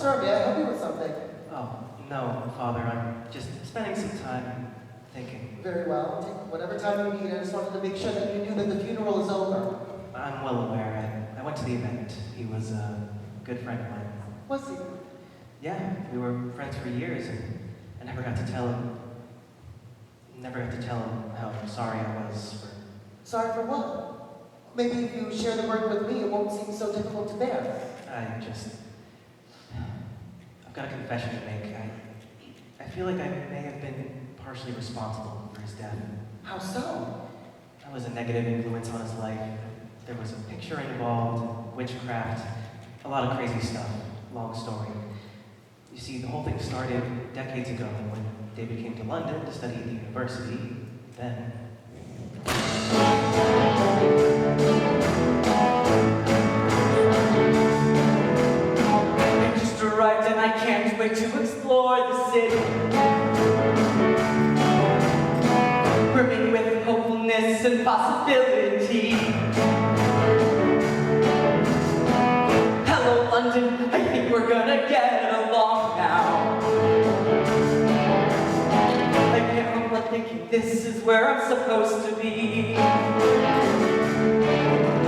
Sir, may I help you with something? Oh, no, Father, I'm just spending some time thinking. Very well. Take whatever time you need. I just wanted to make sure that you knew that the funeral is over. I'm well aware. I went to the event. He was a good friend of mine. Was he? Yeah, we were friends for years, and I never got to tell him how sorry I was for... Sorry for what? Maybe if you share the burden with me, it won't seem so difficult to bear. I've got a confession to make. I feel like I may have been partially responsible for his death. How so? I was a negative influence on his life. There was a picture involved, witchcraft, a lot of crazy stuff. Long story. You see, the whole thing started decades ago when David came to London to study at the university. Then... I just arrived and I can't wait to explore the city. Brimming with hopefulness and possibility. Hello, London, I think we're gonna get along now. I can't help but thinking this is where I'm supposed to be.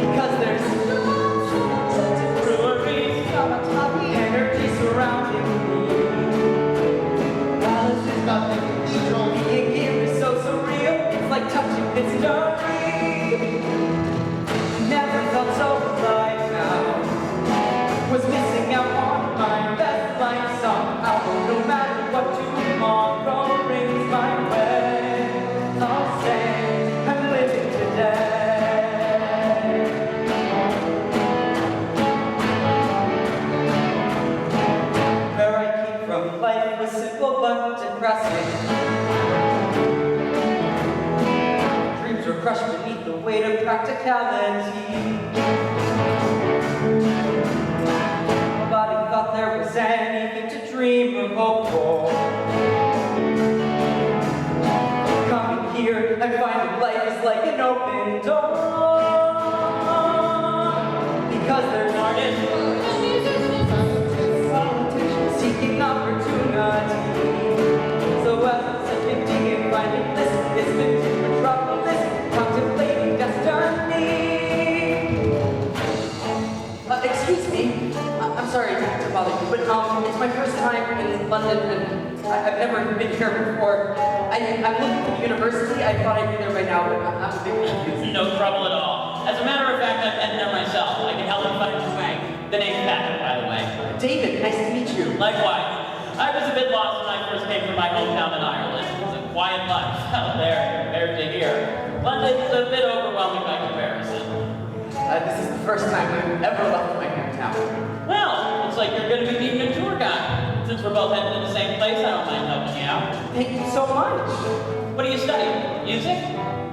Because there's breweries, energy surrounding me. Alice's got the cathedral. Being here is so surreal, it's like touching history. Never felt so alive now. Was missing out on my best life somehow. No matter what tomorrow brings my way, I'll say I'm living today. Where I came from, life was simple but depressing. Dreams were crushed beneath the weight of practicality. Nobody thought there was anything to dream or hope for. Coming here and finding life is like an open door. Because there's artists, politicians seeking opportunity. So as I'm sipping tea and finding bliss, it's been metropolis, contemplating destiny. Excuse me. I'm sorry to bother you, but it's my first time in London, and I've never been here before. I'm looking for the university. I thought I'd be there by now, but I'm a bit confused. No trouble at all. As a matter of fact, I've been there myself. I can help you find your way. The name's Patrick, by the way. David, nice to meet you. Likewise. I was a bit lost when I first came from my hometown in Ireland. It was a quiet life out there compared to here. London's a bit overwhelming by comparison. This is the first time I've ever left my hometown. Well, looks like you're going to be needing a tour guide. Since we're both heading to the same place, I don't mind helping you out. Thank you so much. What do you study? Music?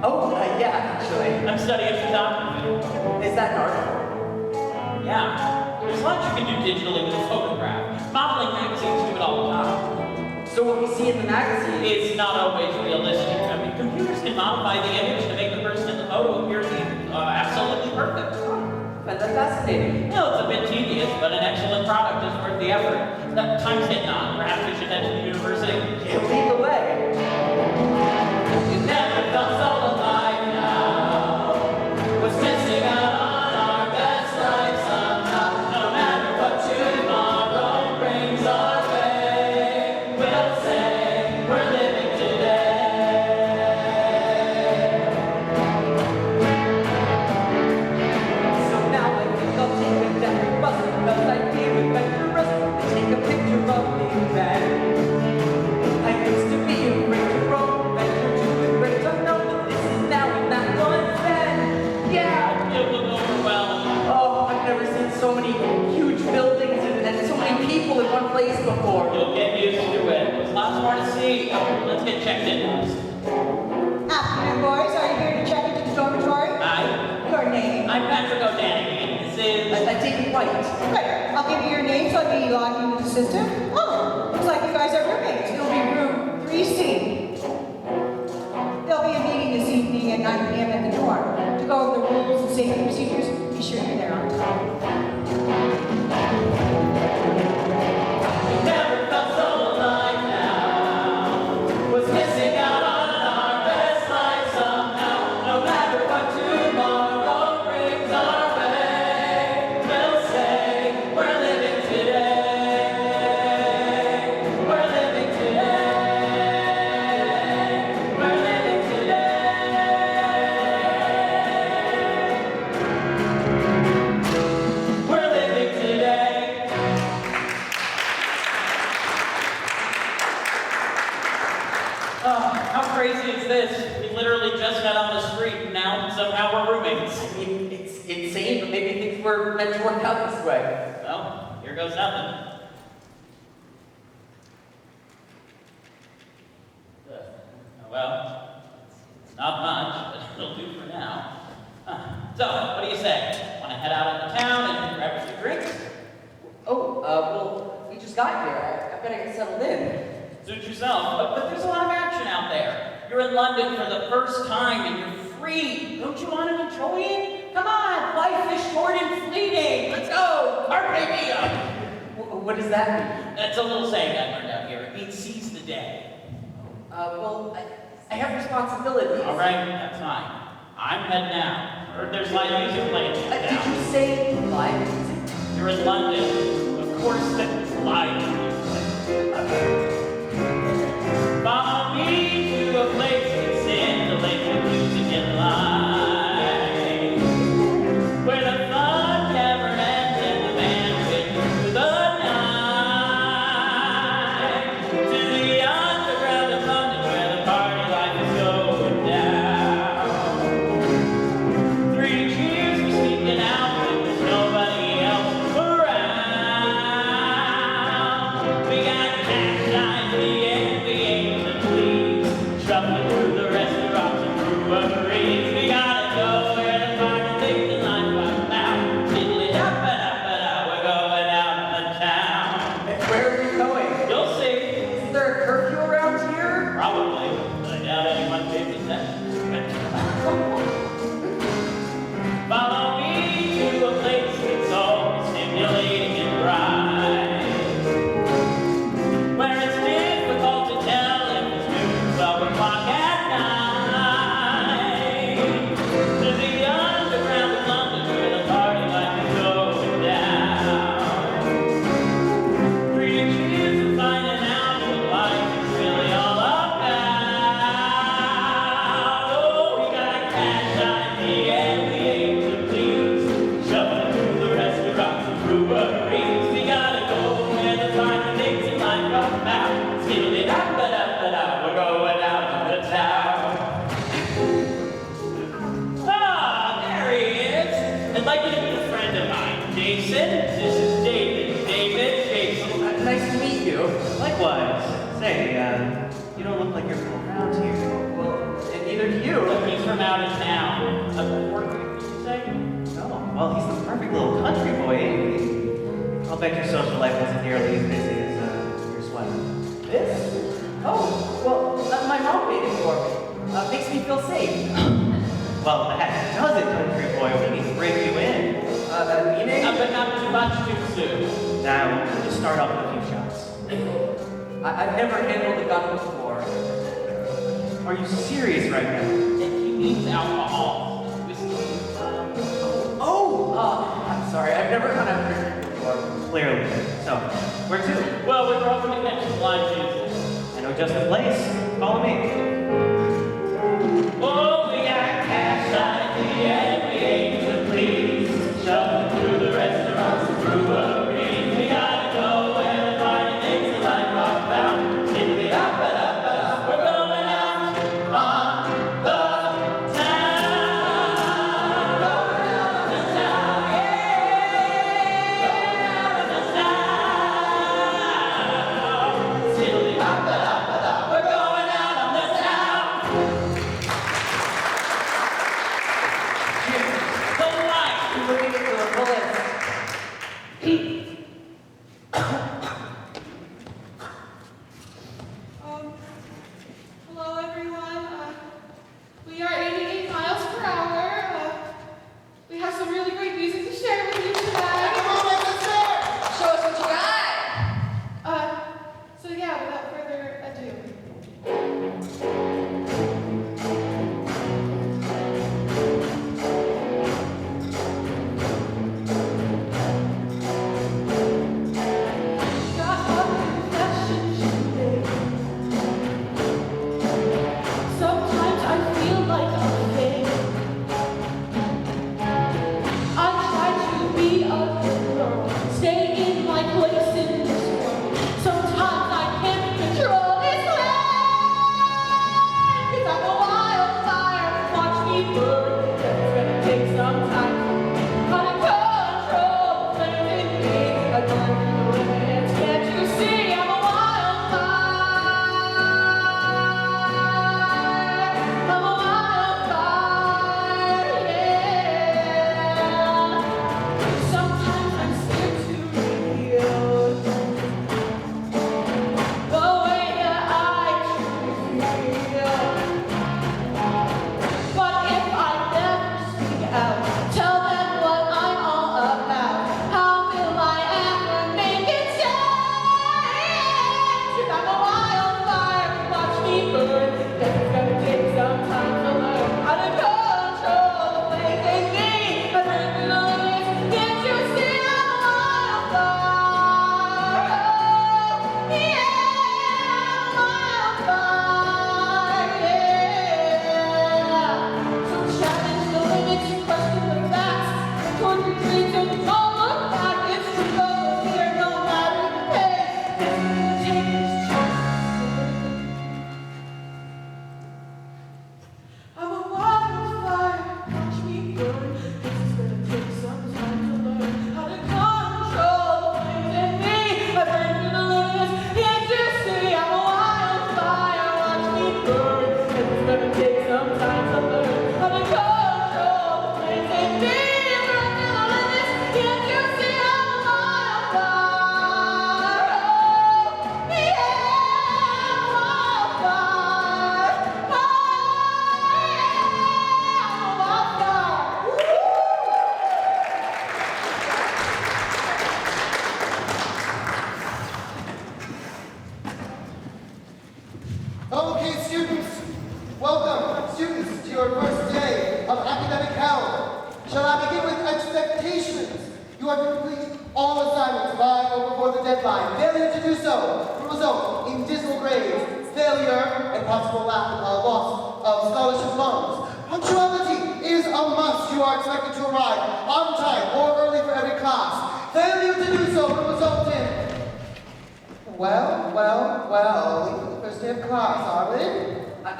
Oh, yeah, actually. I'm studying photography. Is that an art form? Yeah. There's lots you can do digitally with a photograph. Modeling magazines do it all the time. So what we see in the magazine It's not always realistic. I mean, computers can modify the image to make the person in the photo appear to be absolutely perfect. But that's fascinating. Well, it's a bit tedious, but an excellent product is worth the effort. Time's getting on. Perhaps we should head to the university. You lead the way. You never felt so alive now. What's missing out on our best life somehow? No matter what tomorrow brings our way, we'll say we're living today. So now I think I'll take a deck bus because I feel adventurous and take a picture of me then. I used to be afraid to roam, venture to the great unknown, but this is now and that was then. Yeah. It will overwhelm. Oh, I've never seen so many huge buildings and so many people in one place before. You'll get used to it. There's lots more to see. Let's get checked in first. Afternoon, boys. Are you here to check into the dormitory? Your name? I'm Patrick O'Danigan. This is... David White. Great. I'll give you your name so I can log you into the system. Oh, looks like you guys are roommates. It'll be room 3C. There'll be a meeting this evening at 9 p.m. at the dorm. To go over the rules and safety procedures, be sure you're there on time. somehow we're roommates. I mean, it's insane, but maybe things were meant to work out this way. Well, here goes nothing. Well, it's not much, but it'll do for now. So, what do you say? Want to head out into town and grab a few drinks? Oh, well, we just got here. I better get settled in. Suit yourself, but there's a lot of action out there. You're in London for the first time and you're free. Don't you want to enjoy it? Come on, life is short and fleeting. Let's go. Carpe diem. What does that mean? That's a little saying I learned out here. It means seize the day. Well, I have responsibilities. All right, that's fine. I'm heading out. Heard there's live music playing in Did town. you say live music? You're in London. Of course, that's live music. Follow me to a place that's scintillating with music and light, where the fun never ends and the band wins through the night. To the underground of London, where the party life is going down. 3 cheers for sneaking out when there's nobody else around. We got cash lines, the aims and please, shuffling through the restaurants and breweries. We gotta go where the party things in life are about. Diddly da ba da ba da, we're going out of town. Where are you going? You'll see. Is there a curfew around here? Probably, but I doubt anyone pays attention. Follow me to a place that's all stimulating and bright, where it's difficult to tell if it's noon, 12 o'clock at night. To the underground of London, where the party life is going down. 3 cheers for finding out what life is really all about. Oh, we got cash on the end, we aim to please, shuffling through the restaurants and breweries. We gotta go where the fine things in life are about. Skiddly da ba da ba da, we're going out of the town. Ah, there he is. I'd like you to meet a friend of mine, Jason. This is David. David, Jason. Nice to meet you. Likewise. Say, you don't look like you're from around here. Well, and neither do you. Look, he's from out of town. Portland, did you say? Oh, well, he's the perfect little country boy, ain't he? I'll bet your social life wasn't nearly as busy as your sweater. This? Oh, well, my mom made it for me. Makes me feel safe. Well, that does it, country boy. We need to bring you in. Meaning? But not too much too soon. Now, we'll just start off with a few shots. I've never handled a gun before. Are you serious right now? And he needs alcohol. Whiskey. I'm sorry, I've never gone out drinking before. Clearly. So, where to? Well, we were hoping to catch some live music. I know just the place. Follow me. Oh, we got cash on the end, we aim to please, shuffling through the restaurants and breweries. We gotta go where the party things in life are found. Skiddly da ba da ba da, we're going out on the town. Going out on the town, yeah. Going out on the town. Skiddly da ba da ba da, we're going out on the town. The light. I'm looking for the bullets. Hello everyone. We are 88 miles per hour. We have some really great music to share with you tonight. Show us what you got. So yeah, without further ado. Got a confession to make. Sometimes I feel like a fake. I try to be a good girl, stay in my place in this world. Sometimes I can't control this land, 'cause I'm a wildfire, watch me burn.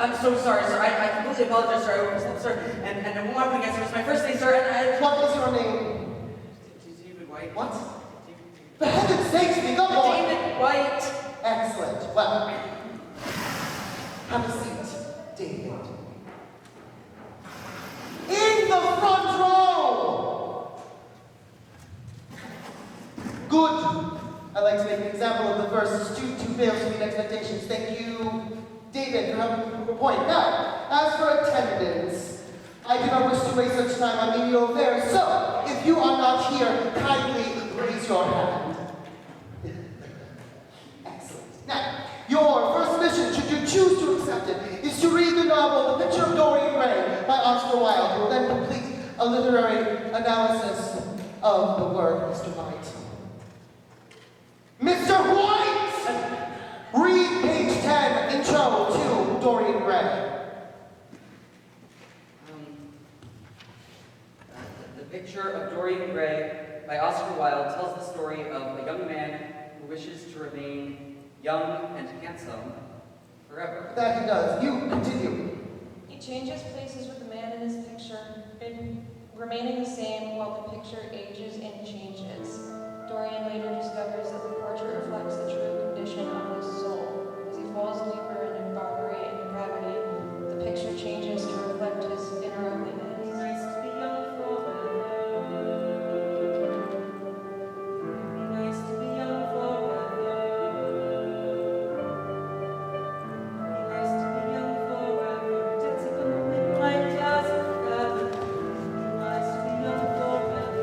I'm so sorry, sir. I completely apologize, sir. I overslept, sir. And one thing, sir, it's my first day, sir, and What is your name? David White. What? For heaven's sake, speak up, boy! David White. Excellent. Well, have a seat, David. In the front row! Good. I'd like to make an example of the first student who fails to meet expectations. Thank you, David, for helping me prove a point. Now, as for attendance, I do not wish to waste such time on menial affairs, so if you are not here, kindly raise your hand. Excellent. Now, your first mission, should you choose to accept it, is to read the novel The Picture of Dorian Gray by Oscar Wilde. You will then complete a literary analysis of the work, Mr. White. Mr. White! Read page 10, intro to Dorian Gray. The Picture of Dorian Gray by Oscar Wilde tells the story of a young man who wishes to remain young and handsome forever. That he does. You continue. He changes places with the man in his picture, remaining the same while the picture ages and changes. Dorian later discovers that the portrait reflects the true condition of his soul. As he falls deeper into debauchery and depravity, the picture changes to reflect his inner ugliness. Nice to be young forever. Nice to be young forever. Nice to be young forever. Dancing on the midnight clouds forever. Nice to be young forever.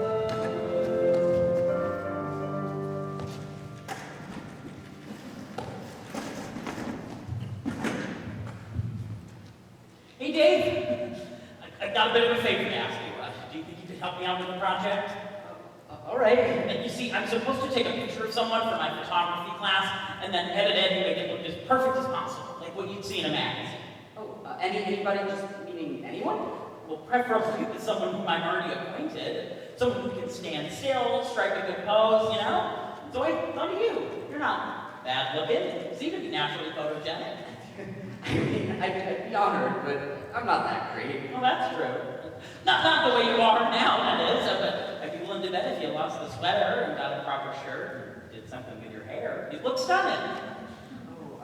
Hey, Dave. I've got a bit of a favor to ask you. Do you think you could help me out with the project? All right. And you see, I'm supposed to take a picture of someone for my photography class and then edit it and make it look as perfect as possible, like what you'd see in a magazine. Oh, anybody, just meaning anyone? Well, preferably with someone whom I'm already acquainted. Someone who can stand still, strike a good pose, you know? So I thought of you. You're not bad looking. You seem to be naturally photogenic. I mean, I'd be honored, but I'm not that great. Well, that's true. Not the way you are now, that is. But I'd be willing to bet if you lost the sweater and got a proper shirt and did something with your hair, you'd look stunning. Oh,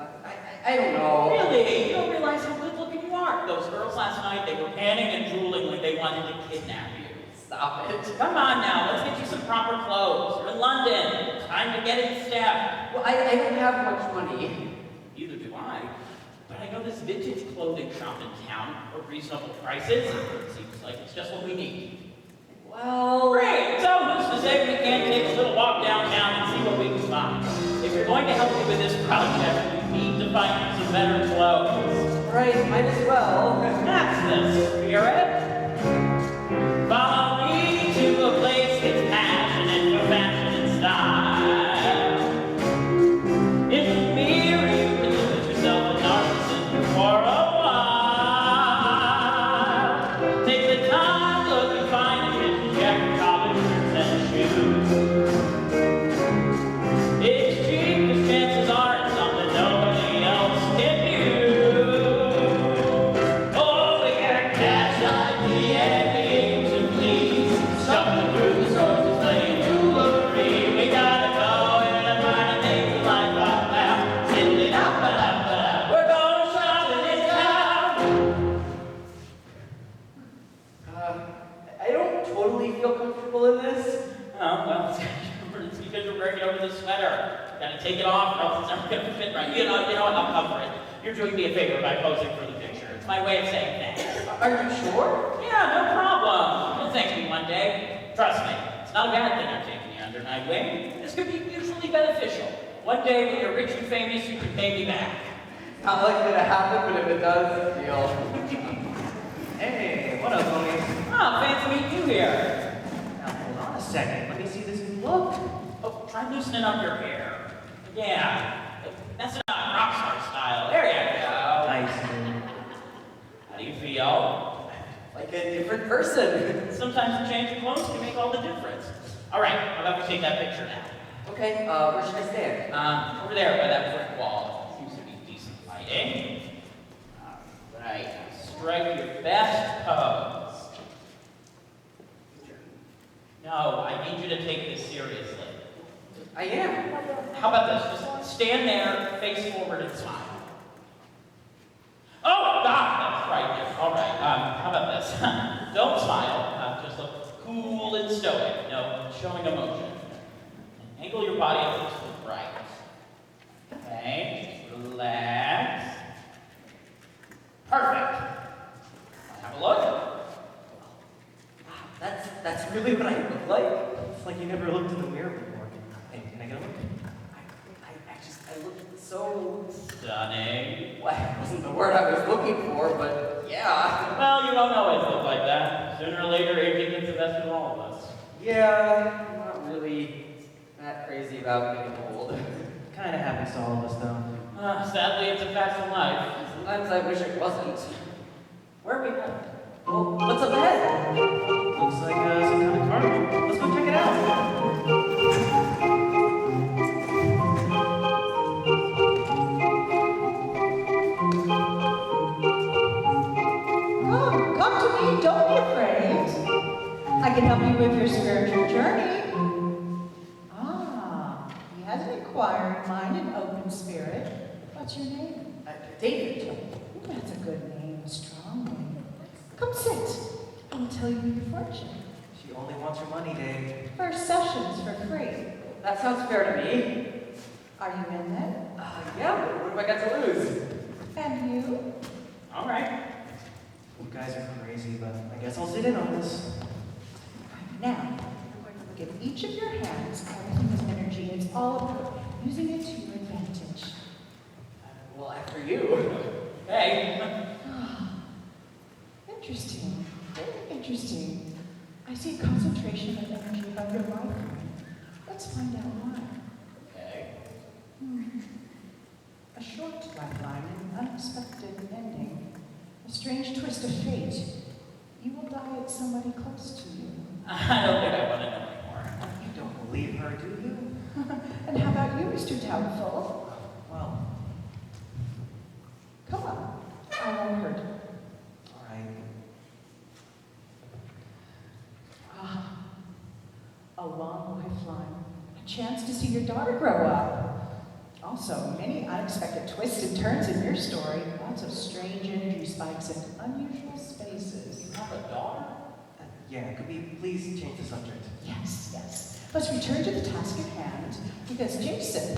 I don't know. Really? You don't realize how good looking you are. Those girls last night, they were panting and drooling like they wanted to kidnap you. Stop it. Come on now, let's get you some proper clothes. You're in London. It's time to get in step. Well, I don't have much money. Neither do I. But I know this vintage clothing shop in town for reasonable prices. Seems like it's just what we need. Well... Great! So who's to say we can't take a little walk downtown and see what we can find? If you're going to help me with this project, we need to find you some better clothes. Right, might as well. That's the spirit. Follow me to a place that's passionate for fashion and style. In the mirror, you can look at yourself and narcissism for a while. Take the time, look and find a kitchen jacket, college shirts and shoes. It's cheap, 'cause chances are it's something nobody else can use. Oh, we got cash, ID, and games and please. Shuffling through the stores, displaying jewelry. We gotta go and find a thing to like right now. Send it out, ba-da-ba-da. We're going shopping in town. I don't totally feel comfortable in this. Oh, well, it's because you're wearing it over the sweater. Gotta take it off, or else it's never gonna fit right. You know what? I'll cover it. You're doing me a favor by posing for the picture. It's my way of saying thanks. Are you sure? Yeah, no problem. You'll thank me one day. Trust me, it's not a bad thing I'm taking you under my wing. This could be mutually beneficial. One day when you're rich and famous, you can pay me back. Not likely to happen, but if it does, deal. Hey, what up, homie? Oh, fancy meeting you here. Now, hold on a second. Let me see this new look. Oh, try loosening up your hair. Yeah, that's not rockstar style. There you go. Nice, dude. How do you feel? Like a different person. Sometimes a change of clothes can make all the difference. All right, how about we take that picture now? Okay, where should I stand? Over there by that brick wall. Seems to be decent lighting. All right, strike your best pose. No, I need you to take this seriously. I am. How about this? Just stand there, face forward, and smile. Oh, that's right. All right. How about this? Don't smile. Just look cool and stoic. No, showing emotion. Angle your body up to the right. Okay. Just relax. Perfect. Have a look. Wow, that's really what I look like. It's like you never looked in the mirror before. Hey, can I get a look? I look so... Stunning. Well, that wasn't the word I was looking for, but yeah. Well, you don't always look like that. Sooner or later, aging gets the best of all of us. Yeah, I'm not really that crazy about getting old. Kinda happens to all of us, though. Sadly, it's a fact of life. Sometimes I wish it wasn't. Where are we now? Well, what's up ahead? Looks like some kind of carnival. Let's go check it out. Come to me, don't be afraid. I can help you with your spiritual journey. Ah, he has an inquiring mind and open spirit. What's your name? David. That's a good name, a strong name. Come sit. I will tell you your fortune. She only wants your money, Dave. First sessions for free. That sounds fair to me. Are you in then? Yeah, what have I got to lose? And you? All right. You guys are crazy, but I guess I'll sit in on this. Now, we're going to look at each of your hands. Everything is energy. It's all about using it to your advantage. Well, after you. Hey. Interesting. Very interesting. I see a concentration of energy above your life. Let's find out why. Okay. A short lifeline, an unexpected ending. A strange twist of fate. You will die at somebody close to you. I don't think I want to know anymore. You don't believe her, do you? And how about you, Mr. Doubtful? Well, Come on. I won't hurt you. alright. a long lifeline, a chance to see your daughter grow up. Also, many unexpected twists and turns in your story, lots of strange energy spikes and unusual spaces. You have a daughter? Yeah, could we please change the subject? Yes, yes. Let's return to the task at hand, because Jason,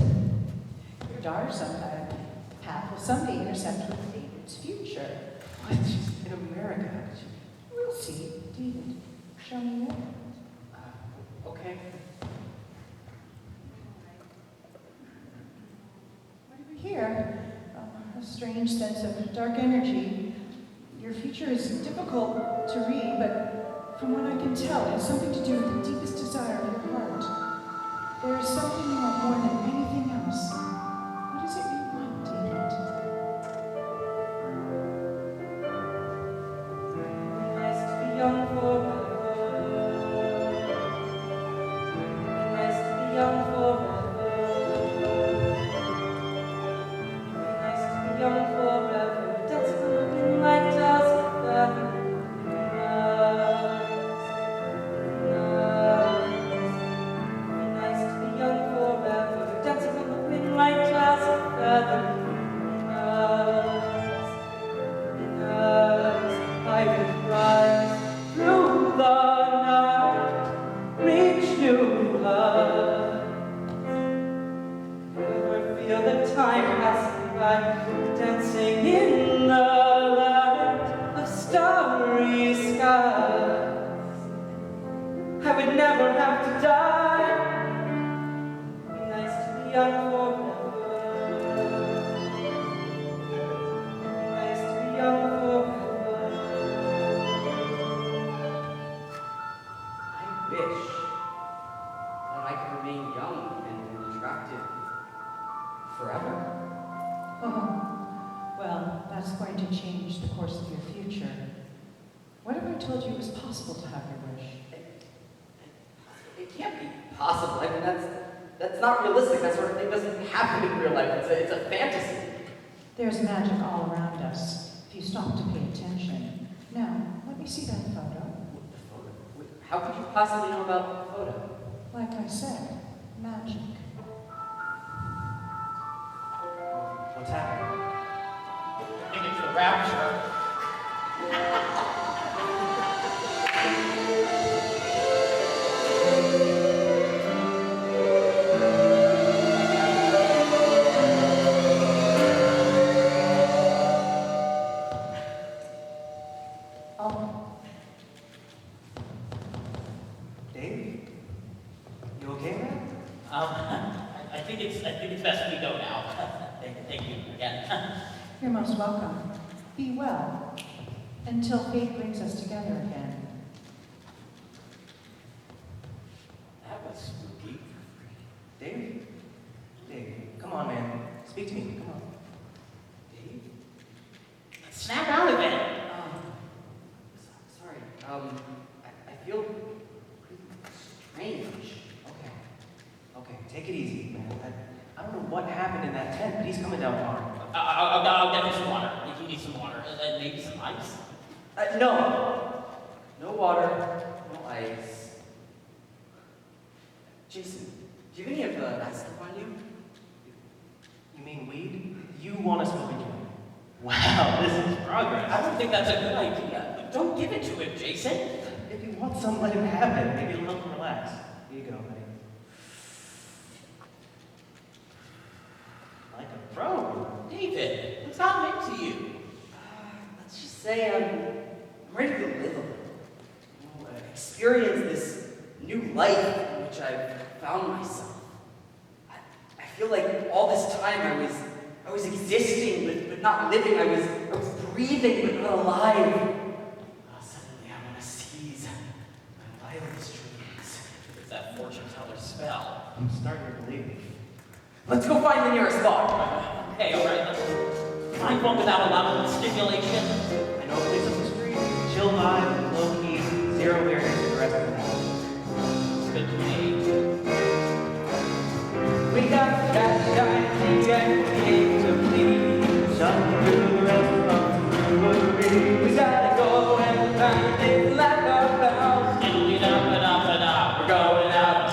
your daughter's path will someday intersect with David's future. What? She's in America. We'll see. David, show me more. Okay. Here, a strange sense of dark energy. Your future is difficult to read, but from what I can tell, it has something to do with the deepest desire of your heart. There is something you want more than anything else. What is it you want, David? Nice to be young forever. Nice to be young forever. Nice to be young forever. Dancing on the wind like jazz of feathers. Nice to be young forever. Dancing on the wind like jazz of feathers. I would rise through the night, reach new heights. Never feel the time passing by, dancing in the light of starry skies. I would never have to die. Be nice to be young forever. Be nice to be young forever. I wish that I could remain young and attractive forever. Oh, well, that's going to change the course of your future. What if I told you it was possible to have your wish? It can't be possible. I mean, that's not realistic. That sort of thing doesn't happen in real life. It's a fantasy. There's magic all around us, if you stop to pay attention. Now, let me see that photo. The photo? How could you possibly know about the photo? Like I said, magic. What's happening? I think it's the rapture. Oh, Dave? You okay, man? I think it's best we go now. Thank you again. you're most welcome. Be well, until fate brings us together again. That was spooky. Dave? Dave, come on, man. Speak to me. Come on. Dave? Snap out of it. Sorry. I feel pretty strange. Okay. Okay, take it easy, man. I don't know what happened in that tent, but he's coming down hard. I'll get you some water. If you need some water, and maybe some ice. No. No water, no ice. Jason, do you have any of that stuff on you? You mean weed? You want to smoke a joint? Wow, this is progress. I don't think that's a good idea. Don't give it to him, Jason. If you want some, let him have it. Maybe it'll help him relax. Here you go, buddy. Like a pro. David, what's happening to you? Let's just say I'm ready to live a little. Experience this new life in which I've found myself. I feel like all this time I was existing but not living. I was breathing but not alive. Suddenly I want to seize my wildest dreams. It's that fortune teller spell. I'm starting to believe it. Let's go find the nearest bar. Okay, all right. Let's find one without a lot of stimulation. I know a place up the street. Chill vibe, low key, zero awareness for the rest of the night. Good to me. We got that shiny and we aim to please. Shut through the restaurant, brewery. We gotta go and find it like our pals. It'll be up and up and up. We're going out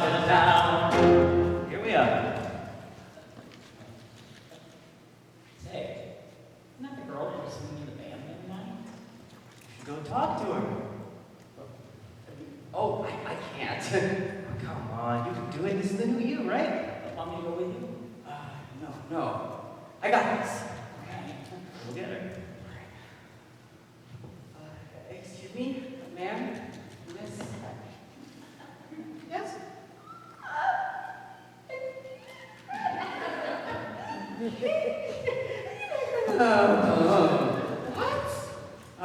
Oh, I can't. Come on, you can do it. This is the new you, right? Want me to go with you? No. I got this. Okay, we'll get her. Excuse me, ma'am? Miss? Yes? What? I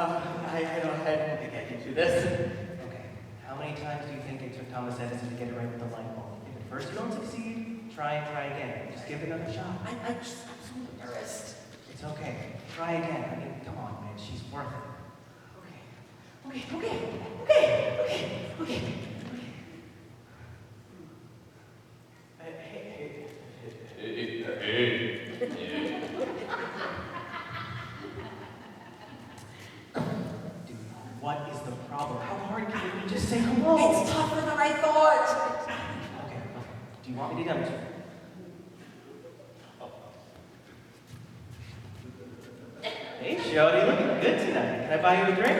don't think I can do this. Okay, how many times do you think it took Thomas Edison to get it right with the light bulb? If at first you don't succeed, try and try again. Just give it another shot. I'm so embarrassed. It's okay. Try again. I mean, come on, man. She's worth it. Okay. Dude, what is the problem? How hard can it be? Just say hello. It's tougher than I thought. Okay. Do you want me to demonstrate? Hey, Jody, looking good tonight. Can I buy you a drink?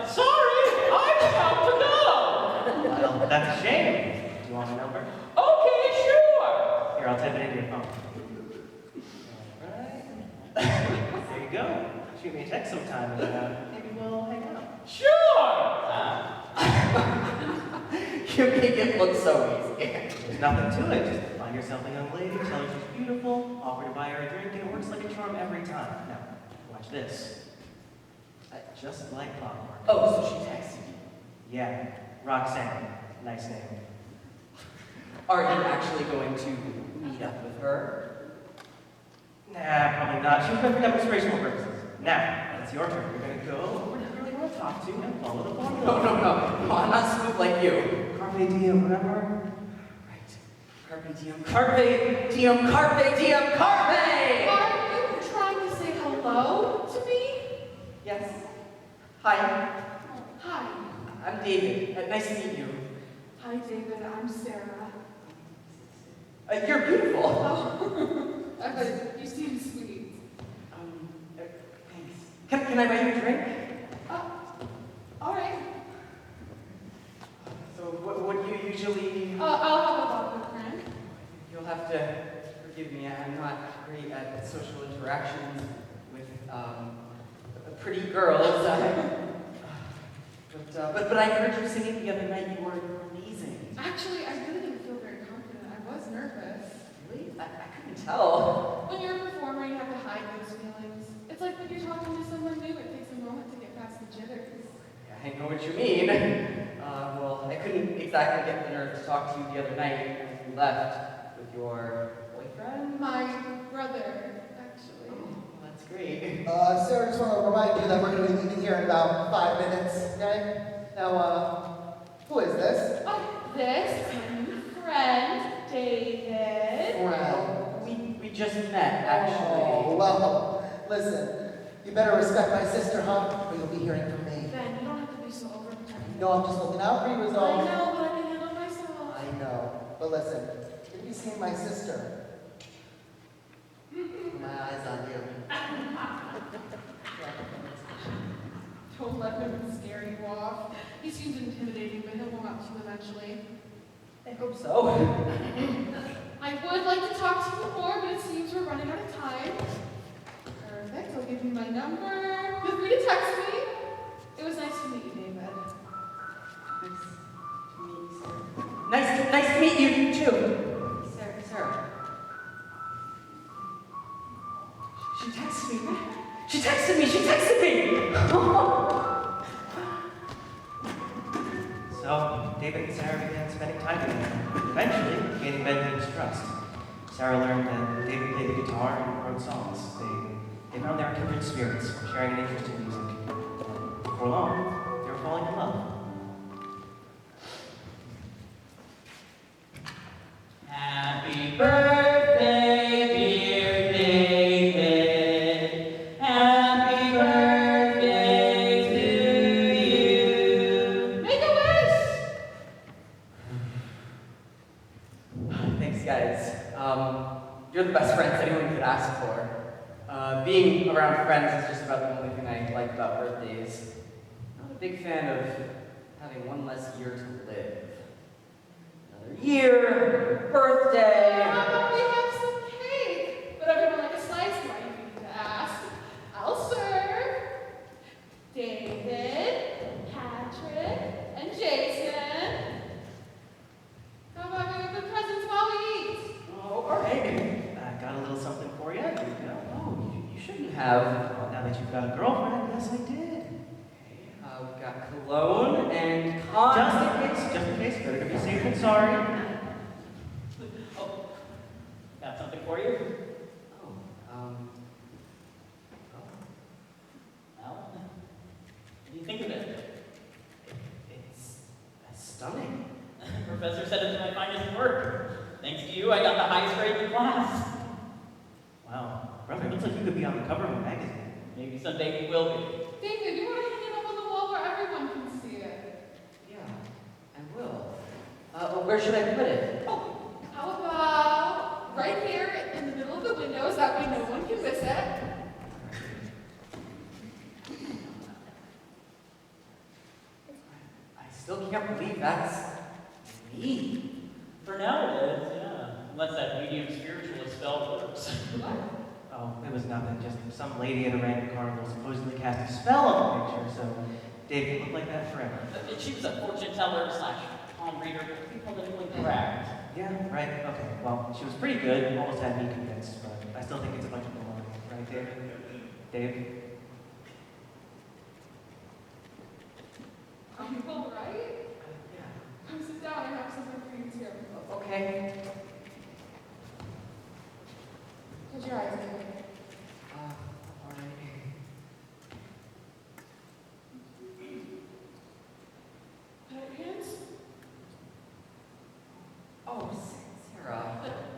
Sorry, I'm about to go. Well, that's a shame. Do you want my number? Okay, sure. Here, I'll type it into your phone. Alright. There you go. Shoot me a text sometime and maybe we'll hang out. Sure. You make it look so easy. There's nothing to it. Just find yourself a young lady, tell her she's beautiful, offer to buy her a drink, and it works like a charm every time. Now, watch this. Just like clockwork. Oh, so she texted you. Yeah, Roxanne. Nice name. Are you actually going to meet up with her? Nah, probably not. She was meant for demonstrational purposes. Now, it's your turn. You're gonna go where you really want to talk to and follow the formula. No, I'm not smooth like you. Carpe diem, remember? Right. Carpe diem, carpe diem, carpe diem, carpe! Are you trying to say hello to me? Yes. Hi, Hi. I'm David. Nice to meet you. Hi, David. I'm Sarah. You're beautiful. Oh, you seem sweet. Thanks. Can I buy you a drink? All right. So what do you usually... I'll have a vodka crank. You'll have to forgive me. I'm not great at social interactions with pretty girls. But I heard you singing the other night. You were amazing. Actually, I really didn't feel very confident. I was nervous. Really? I couldn't tell. When you're a performer, you have to hide those feelings. It's like when you're talking to someone new, it takes a moment to get past the jitters. I know what you mean. Well, I couldn't exactly get the nerve to talk to you the other night when you left with your boyfriend. My brother, actually. Oh, that's great. Sarah, just want to remind you that we're going to be leaving here in about 5 minutes, okay? Now, who is this? Oh, this is my new friend, David. Well, We just met, actually. oh, well, listen, you better respect my sister, huh? Or you'll be hearing from me. Ben, you don't have to be so overprotective. No, I'm just looking out for you, Rizzo. I know, but I can handle myself. I know. But listen, if you see my sister, my eyes on you. Don't let him scare you off. He seems intimidating, but he'll warm up to you eventually. I hope so. I would like to talk to you more, but it seems we're running out of time. Perfect. I'll give you my number. Feel free to text me. It was nice to meet you, David. Nice to meet you too. Sarah. She texted me. She texted me. So, David and Sarah began spending time together, eventually gaining Benjamin's trust. Sarah learned that David played the guitar and wrote songs. They found their kindred spirits, sharing an interest in music. And before long, they were falling in love. Happy birthday, dear David. Happy birthday to you. Make a wish! Thanks, guys. You're the best friends anyone could ask for. Being around friends is just about the only thing I like about birthdays. I'm not a big fan of having having one less year to live. Another year, birthday. We have some cake, but everyone like a slice, do I even need to ask? I'll serve. David, Patrick, and Jason. How about we open presents while we eat? Oh, all right. I got a little something for you. Here you go. Oh, you shouldn't have. Well, now that you've got a girlfriend, yes, I did. We've got cologne and condoms. Just in case, better to be safe than sorry. Oh, got something for you? Oh, Well, what do you think of it? it's stunning. The professor said it's my finest work. Thanks to you, I got the highest grade in class. Wow, brother, it looks like you could be on the cover of a magazine. Maybe someday we will be. David, you want to hang it up on the wall where everyone can see it? Yeah, I will. Where should I put it? Oh, how about right here in the middle of the windows, that way no one can miss it? I still can't believe that's me. For now it is, yeah. Unless that medium spiritualist spell works. What? Oh, it was nothing. Just some lady at a random carnival supposedly cast a spell on the picture, so Dave can look like that forever. She was a fortune teller / palm reader, but to be politically correct. Yeah, right. Okay. Well, she was pretty good. Almost had me convinced, but I still think it's a bunch of baloney, right, Dave? Dave? Are you all right? Yeah. Come sit down, I have something for you too. Okay. Close your eyes, David. All right. Put out your hands. Oh, Sarah.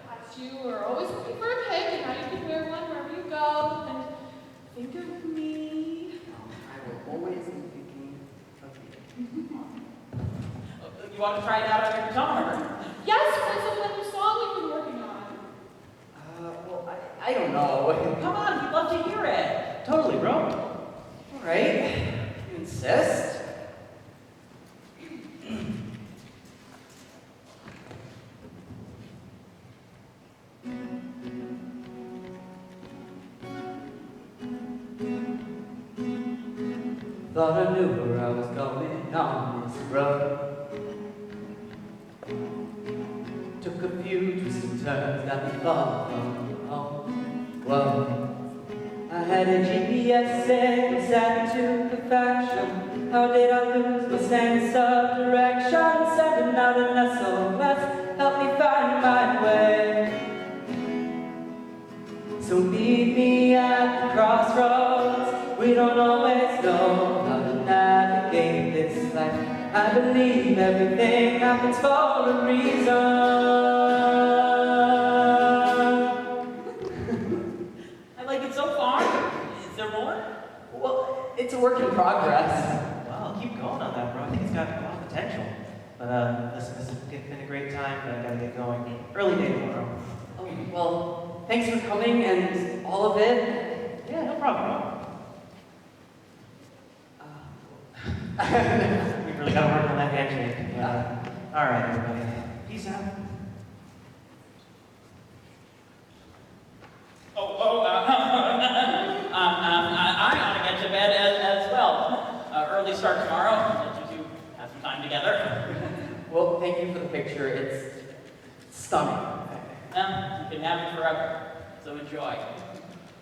Perhaps you were always looking for a pick, and now you can wear one wherever you go. And think of me. I will always be thinking of you. You want to try it out on your guitar? Yes, it's a new song we've been working on. Well, I don't know. Come on, we'd love to hear it. Totally, bro. All right. You insist? Thought I knew where I was going on this road. Took a few twists and turns, got me far from home. Whoa. I had a GPS set to perfection. How did I lose my sense of direction? Sending out an SOS, help me find my way. So meet me at the crossroads. We don't always know how to navigate this life. I believe everything happens for a reason. I like it so far. Is there more? Well, it's a work in progress. Well, keep going on that, bro. I think it's got a lot of potential. But listen, this has been a great time, but I gotta get going. Early day tomorrow. Oh, well, thanks for coming and all of it. Yeah, no problem, bro. We've really got to work on that handshake. All right, everybody. Peace out. I ought to get to bed as well. Early start tomorrow. Let you two have some time together. Well, thank you for the picture. It's stunning. You can have it forever. So enjoy.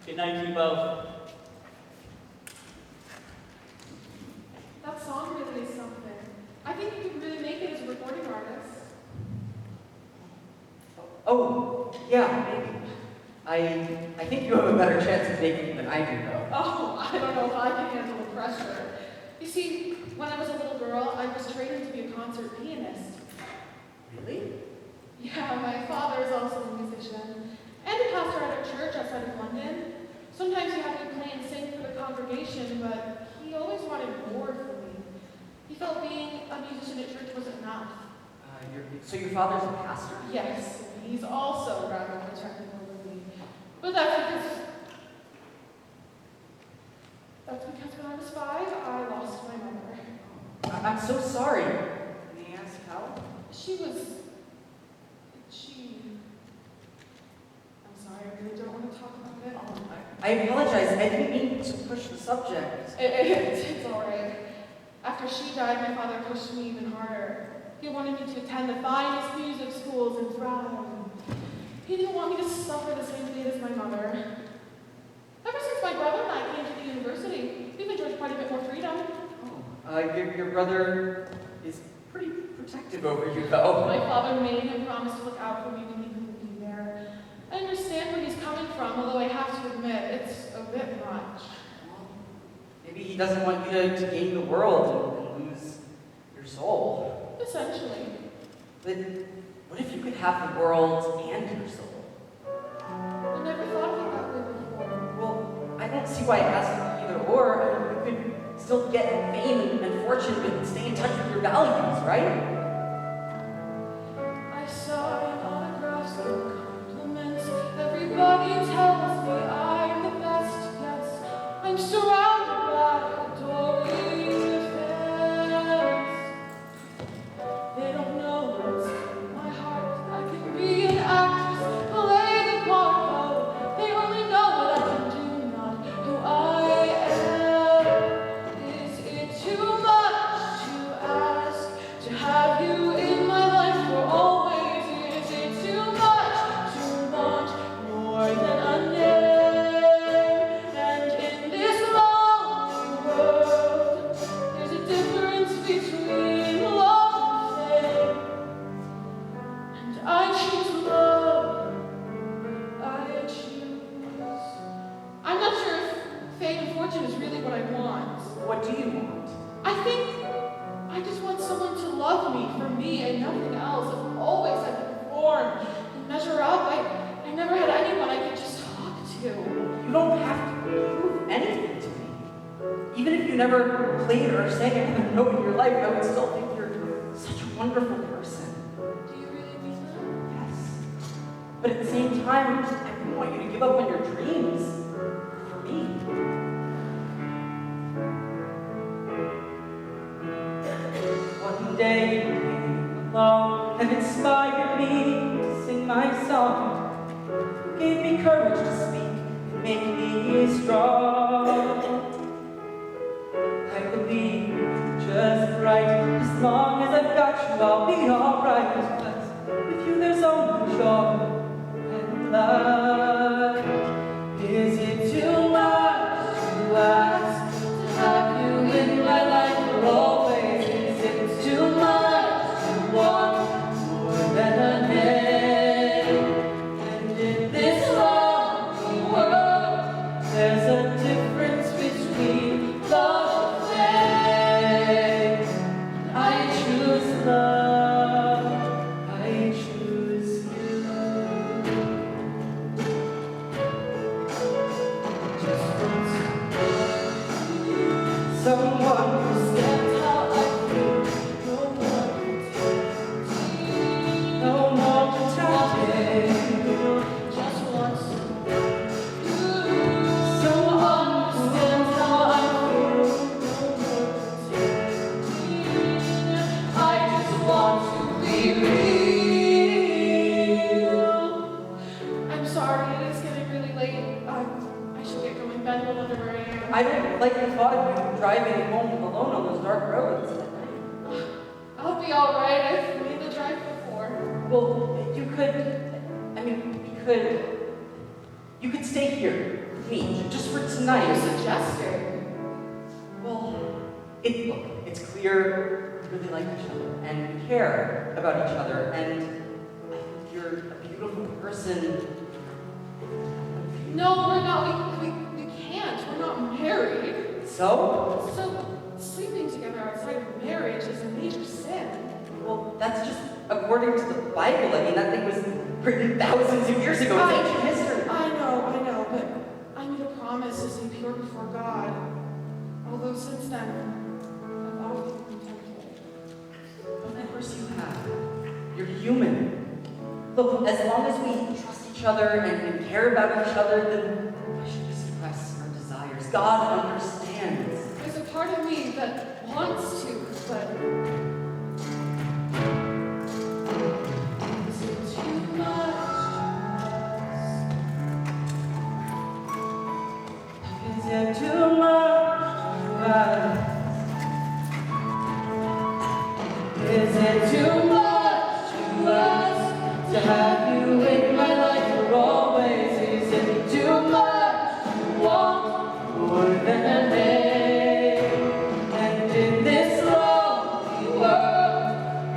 Good night to you both. That song really is something. I think you could really make it as a recording artist. Oh, yeah, maybe. I think you have a better chance of making it than I do, though. Oh, I don't know if I can handle the pressure. You see, when I was a little girl, I was training to be a concert pianist. Really? Yeah, my father is also a musician and a pastor at a church outside of London. Sometimes you have to play and sing for the congregation, but he always wanted more for me. He felt being a musician at church wasn't enough. So your father's a pastor? Yes, and he's also rather protective over me. But that's because when I was 5, I lost my mother. I'm so sorry. May I ask how? I'm sorry, I really don't want to talk about it. I apologize. I didn't mean to push the subject. It's all right. After she died, my father pushed me even harder. He wanted me to attend the finest music schools and thrive. He didn't want me to suffer the same fate as my mother. Ever since my brother and I came to the university, we've enjoyed quite a bit more freedom. Your brother is pretty protective over you, though. My father made him promise to look out for me when he couldn't be there. I understand where he's coming from, although I have to admit, it's a bit much. Maybe he doesn't want you to gain the world and lose your soul. Essentially. But what if you could have the world and your soul? I never thought of it that way before. Well, I don't see why it has to be either or. I mean, you could still get fame and fortune, but stay in touch with your values, right? I sign autographs and compliments. Everybody tells me I'm the best. Yes, I'm surrounded by adoring fans. They don't know what's in my heart. I can be an actress, play the part, though. They only know what I can do, not who I am. Is it too much to ask to have you in my life for always? Is it too much to want more than a name? And in this lonely world, there's a difference between love and fame. And I choose love. I choose. I'm not sure if fame and fortune is really what I want. What do you want? I think I just want someone to love me for me and nothing else. I've always had to perform and measure up. I never had anyone I could just talk to. You don't have to prove anything to me. Even if you never played or sang another note in your life, I would still think you're such a wonderful person. Do you really mean that? Yes. But at the same time, I wouldn't want you to give up on your dreams. For me. One day you came along and inspired me to sing my song. You gave me courage to speak and make me strong. I believe you're just right. As long as I've got you, I'll be alright. 'Cause with you there's only joy and love. Is it too much to ask to have you in my life for always? Is it too much to want more than a name? And in this lonely world, there's a difference between love and fame. I choose love. I choose you. Just want someone who stands how I feel. No more pretending. Just want Someone who stands how I feel. I just want to be real. I'm sorry, it is getting really late. I should get going. Ben will wonder where I am. I don't like the thought of you driving home alone on those dark roads at night. I'll be all right. I've made the drive before. Well, you could, you could stay here with me, just for What are you tonight. suggesting? Well, it's clear we really like each other, and we care about each other, and I think you're a beautiful person. No, we're not. We can't. We're not married. So? So sleeping together outside of marriage is a major sin. Well, that's just according to the Bible. I mean, that thing was written thousands of years ago. It's ancient history. I know, but I made a promise to stay pure before God. Although since then, I've often been tempted. Of course you have. You're human. Look, as long as we trust each other and care about each other, then why should we suppress our desires? God understands. There's a part of me that wants to, But is it too much? Is it too much? Is it too much to ask to have you in my life for always? Is it too much to want more than a name? And in this lonely world,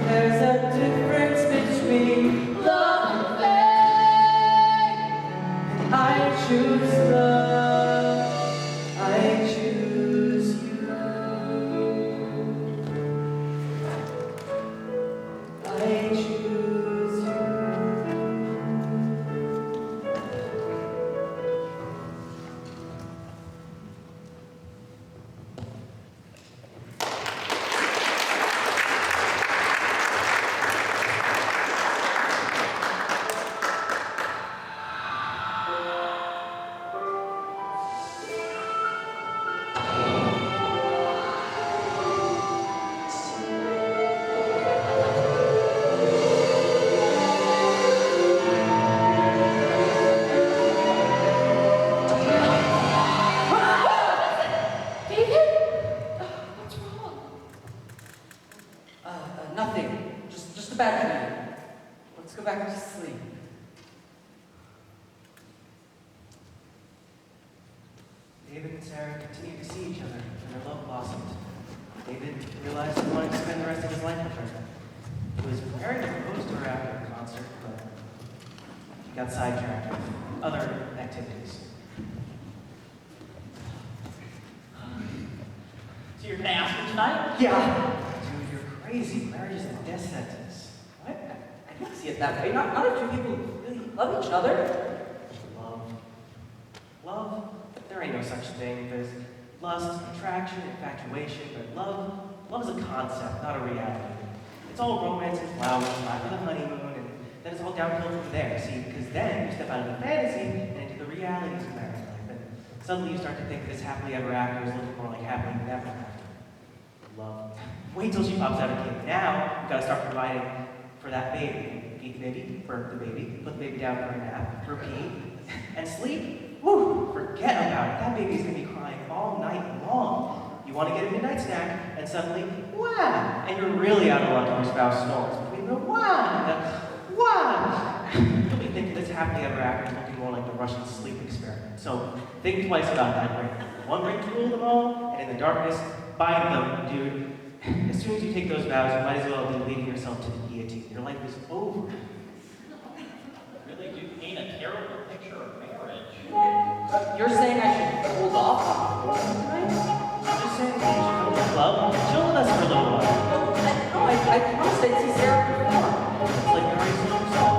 there's a difference between love and fame. And I choose love. I choose you. I choose you. David? What's wrong? Nothing. Just a bad dream. Let's go back to sleep. David and Sarah continued to see each other, and their love blossomed. David realized he wanted to spend the rest of his life with her. He was preparing to propose to her after the concert, but he got sidetracked with other activities. So you're gonna ask me tonight? Yeah. Dude, you're crazy. Marriage is a death sentence. What? I don't see it that way. Not if two people really love each other. Love. Love? There ain't no such thing. There's lust, attraction, infatuation, but love is a concept, not a reality. It's all romance and flowers, after the honeymoon, and then it's all downhill from there, see? Because then you step out of the fantasy and into the realities of married life, and suddenly you start to think this happily ever after is looking more like happily never after. Love. Wait till she pops out a kid. Now, you've got to start providing for that baby. Feed the baby, birth the baby, put the baby down for a nap, repeat, and sleep. Woo! Forget about it. That baby's gonna be crying all night long. You want to get a midnight snack, and suddenly, wah! And you're really out of luck when your spouse snores. Between the wah and the wah! You'll be thinking this happily ever after is looking more like the Russian sleep experiment. So think twice about that ring. One ring to rule them all, and in the darkness, bind them, dude. As soon as you take those vows, you might as well be leading yourself to the guillotine. Your life is over. Really do paint a terrible picture of marriage. You're saying I should hold off on proposing tonight? I'm just saying that you should come to the club, chill with us for a little while. No, I promised I'd see Sarah before. It's like the race of yourself.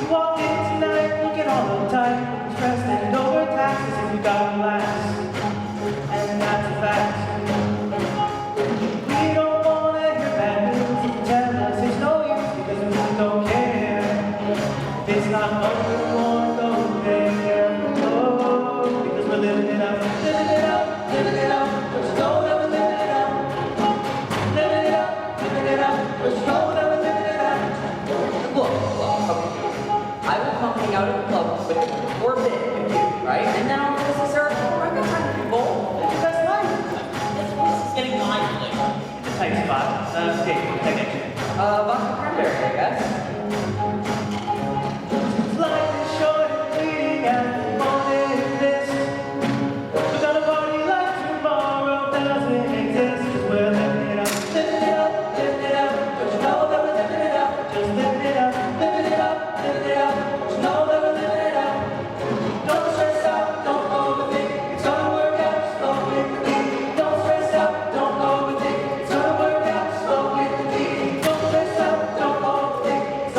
You walk in tonight, looking all uptight, stressed and over taxes if you got relaxed. And that's a fact. We don't wanna hear bad news. You can tell us it's no use because we really don't care. If it's not fun, we won't go there. Oh, because we're living it up, living it up, living it up. But you know that we're living it up. Living it up, living it up. But you know that we're living it up. Look, okay. I will come hang out at the club for a bit with you, right? And then I'll go see Sarah before I got time to be bold. That's life. This is getting lively. It's a tight spot. Okay, connection. Vodka cranberry, I guess. Life is short and fleeting and morning is this. We're gonna party like tomorrow doesn't exist. 'Cause we're living it up, living it up, living it up. But you know that we're living it up. Just living it up, living it up, living it up. But you know that we're living it up. Don't stress out, don't overthink. It's gonna work out, slow with the beat. Don't stress out, don't overthink. It's gonna work out, slow with the beat. Don't stress out, don't overthink. It's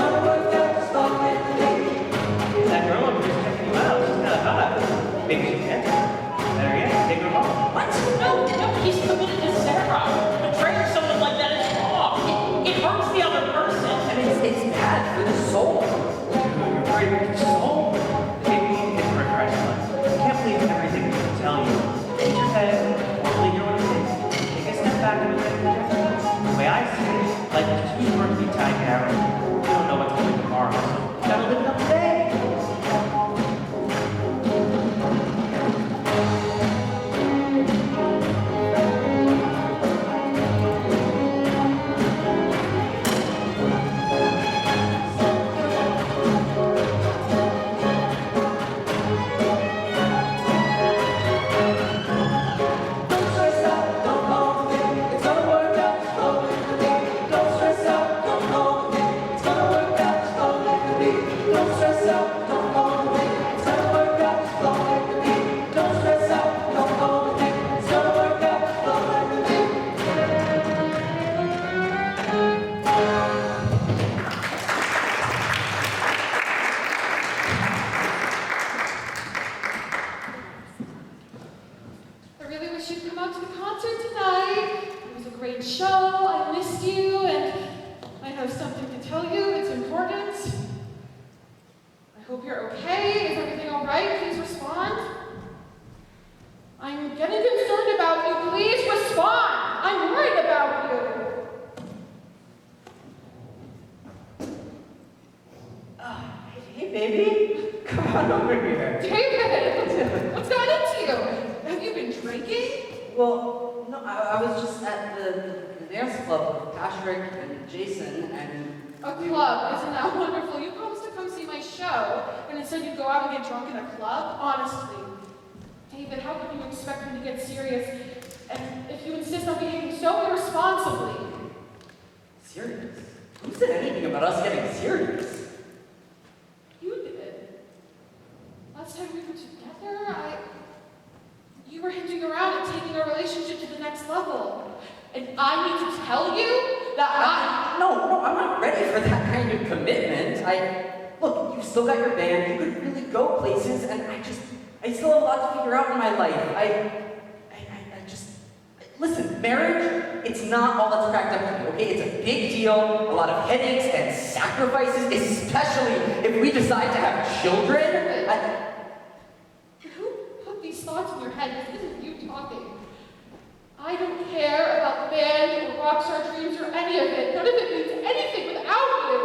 Like too short to be tied down. You don't know what's coming tomorrow, so you gotta live it up today. Don't stress out, don't overthink, it's gonna work out just flow with the beat. Don't stress out, don't overthink, it's gonna work out just flow with the beat. Don't stress out, don't overthink, it's gonna work out just flow with the beat. Don't stress out, don't overthink, it's gonna work out just flow with the beat. I really wish you'd come out to the concert tonight. It was a great show. I missed you, and I have something to tell you. It's important. I hope you're okay. Is everything all right? Please respond. I'm getting concerned about you. Please respond. I'm worried about you. Hey, baby, come on over here. David, what's got into you? Have you been drinking? Well, no, I was just at the dance club with Patrick and Jason and... A club, isn't that wonderful? You promised to come see my show, and instead you go out and get drunk in a club? Honestly. David, how could you expect me to get serious and if you insist on behaving so irresponsibly? Serious? Who said anything about us getting serious? You did. Last time we were together, you were hinging around and taking our relationship to the next level. And I need to tell you that No, I'm not ready for that kind of commitment. Look, you've still got your band, you could really go places, and I still have a lot to figure out in my life. Listen, marriage, it's not all that's cracked up to be, okay? It's a big deal, a lot of headaches and sacrifices, especially if we decide to have children. Who put these thoughts in your head? This isn't you talking. I don't care about the band or rockstar dreams or any of it. None of it means anything without you.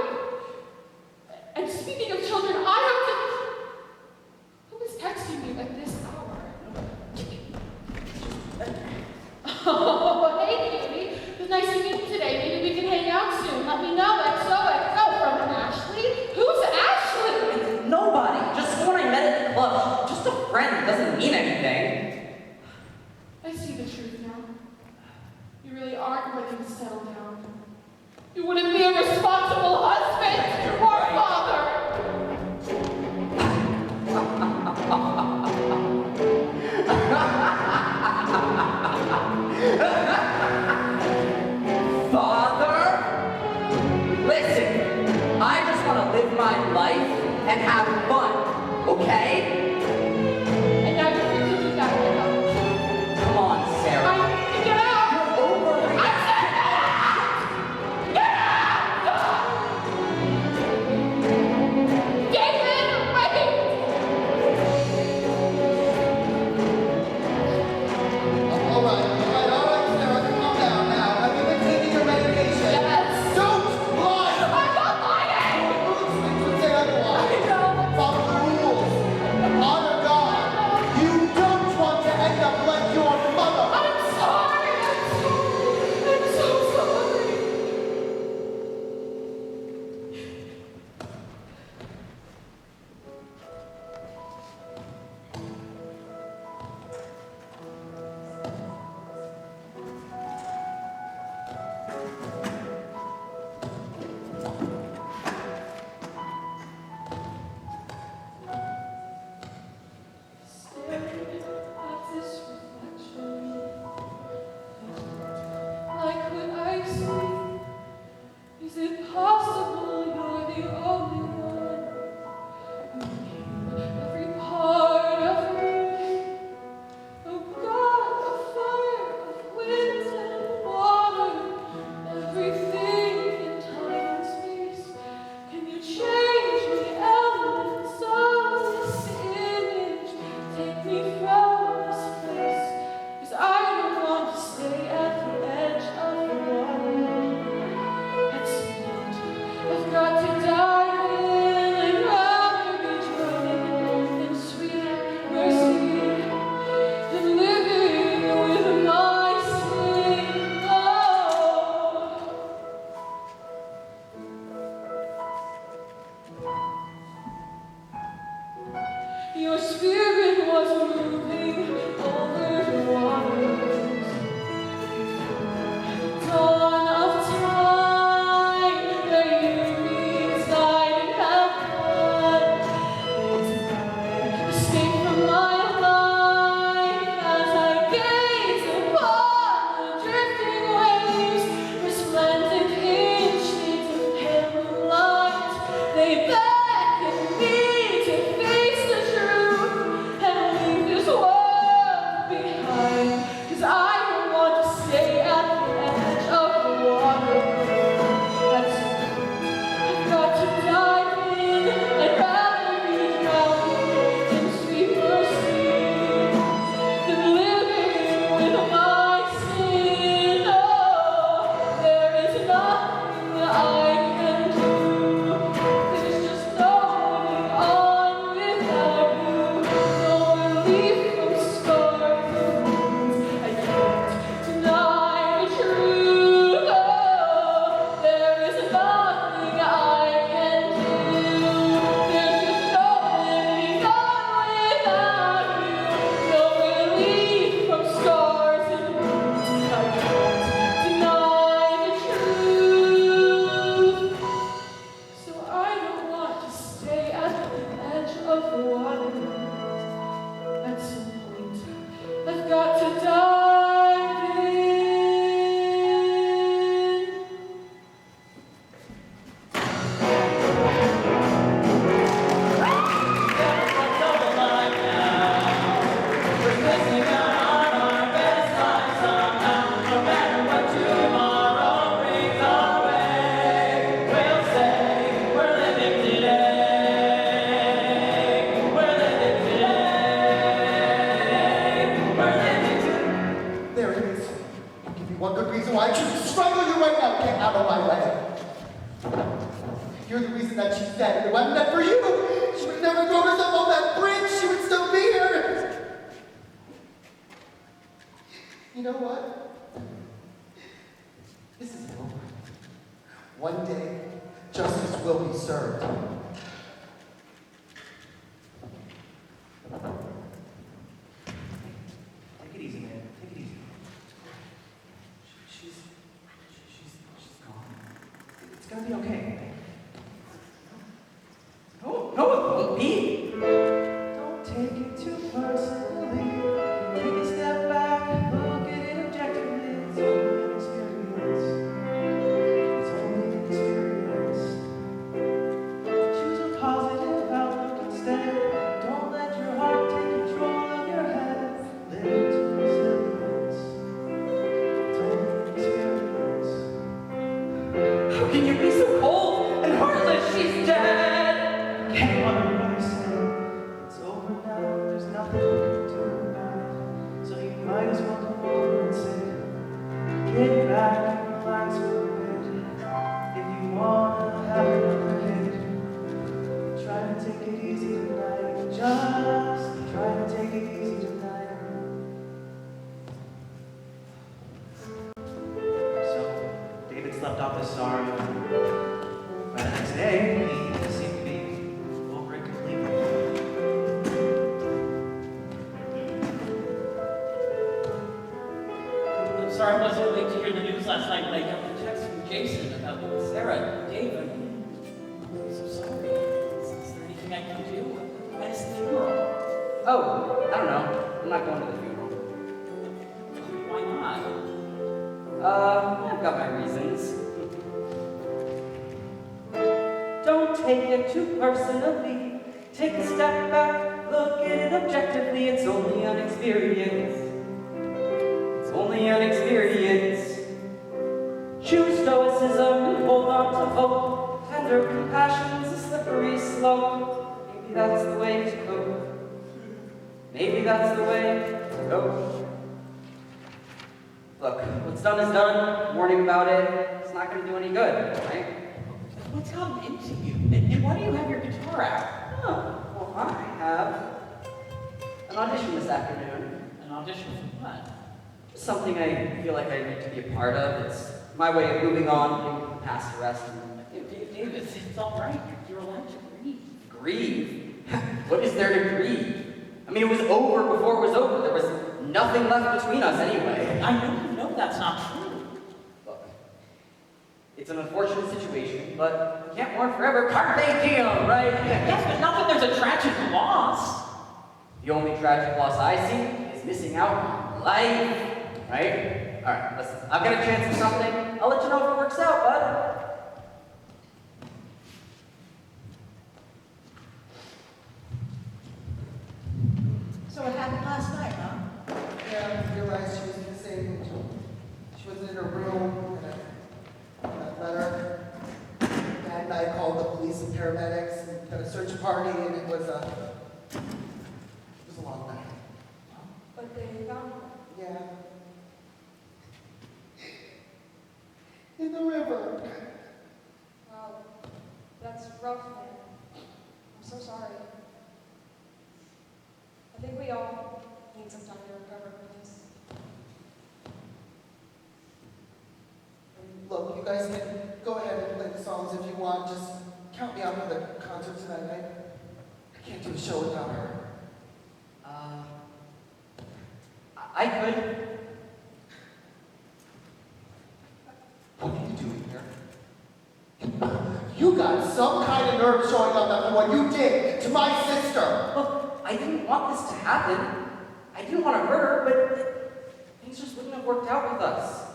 And speaking of children, I have to... Who is texting me at this hour? Oh, hey, cutie. It was nice to meet you today. Maybe we can hang out soon. Let me know. XOXO from Ashley. Who's Ashley? Nobody, just someone I met at the club. Just a friend, doesn't mean anything. I see the truth now. You really aren't ready to settle down. You wouldn't be a responsible husband or father. Father? Listen, I just want to live my life and have fun, okay? And now you're free to do that. Come on, Sarah. Get out! You're overreacting. I said get out! David, wait! All right, Sarah, calm down now. Have you been taking your medication? Yes. Don't lie! I'm not lying! Rules would say otherwise. Follow the rules. Honor God. You don't want to end up like your mother. I'm sorry. I'm so sorry. Staring at this reflection, like what I see. Is it possible you're the only one who knew every part of me? Oh God, of fire, of wind and water, everything in time and space. Can you change the elements of this image? Take me from this place, 'cause I don't want to stay at the edge of the water. You're the reason that she's dead. If it wasn't meant for you, she would never throw herself off that bridge. She would still be here. You know what? This is over. One day, justice will be served. Take it easy, man. Take it easy. She's gone. It's gonna be okay. No, it won't be. Don't take it too personally. Take a step back, look at it objectively. It's only an experience. It's only an experience. Choose a positive outlook instead. Don't let your heart take control of your head. Live into resilience. It's only an experience. How can you be so cold and heartless? She's dead. Can't wonder what I said. It's over now. There's nothing we can do about it. So you might as well come over and say, get back and relax for a bit. If you wanna have another hit, try to take it easy tonight. Just try to take it easy tonight. So, David slept off his sorrow. By the next day, he seemed to be over it completely. I'm sorry I wasn't late to hear the news last night when I got the text from Jason about Sarah, David. I'm so sorry. Is there anything I can do? When is the funeral? Oh, I don't know. I'm not going to the funeral. Why not? I've got my reasons. Don't take it too personally. Take a step back, look at it objectively. It's only an experience. It's only an experience. Choose stoicism and hold on to hope. Tender compassion's a slippery slope. Maybe that's the way to go. Maybe that's the way to go. Look, what's done is done. Warning about it. It's not going to do any good, right? What's gotten into you? And why do you have your guitar out? Oh, well, I have an audition this afternoon. An audition for what? Just something I feel like I need to be a part of. It's my way of moving on, moving past the rest. David, it's all right. You're allowed to grieve. Grieve? What is there to grieve? I mean, it was over before it was over. There was nothing left between us anyway. I know you know that's not true. Look, it's an unfortunate situation, but we can't mourn forever. Carpe diem, right? Yes, but not that there's a tragic loss. The only tragic loss I see is missing out on life, right? All right, listen, I've got a chance of something. I'll let you know if it works out, bud. So what happened last night, huh? Yeah, I realized she was missing. She wasn't in her room, and that letter. That night I called the police and paramedics and had a search party, and it was a long night. But they found her. Yeah. In the river. Wow, that's rough, man. I'm so sorry. I think we all need some time to recover from this. Look, you guys can go ahead and play the songs if you want. Just count me out for the concert tonight. I can't do a show without her. I could. What are you doing here? You got some kind of nerve showing up after what you did to my sister. Look, I didn't want this to happen. I didn't want to hurt her, but things just wouldn't have worked out with us.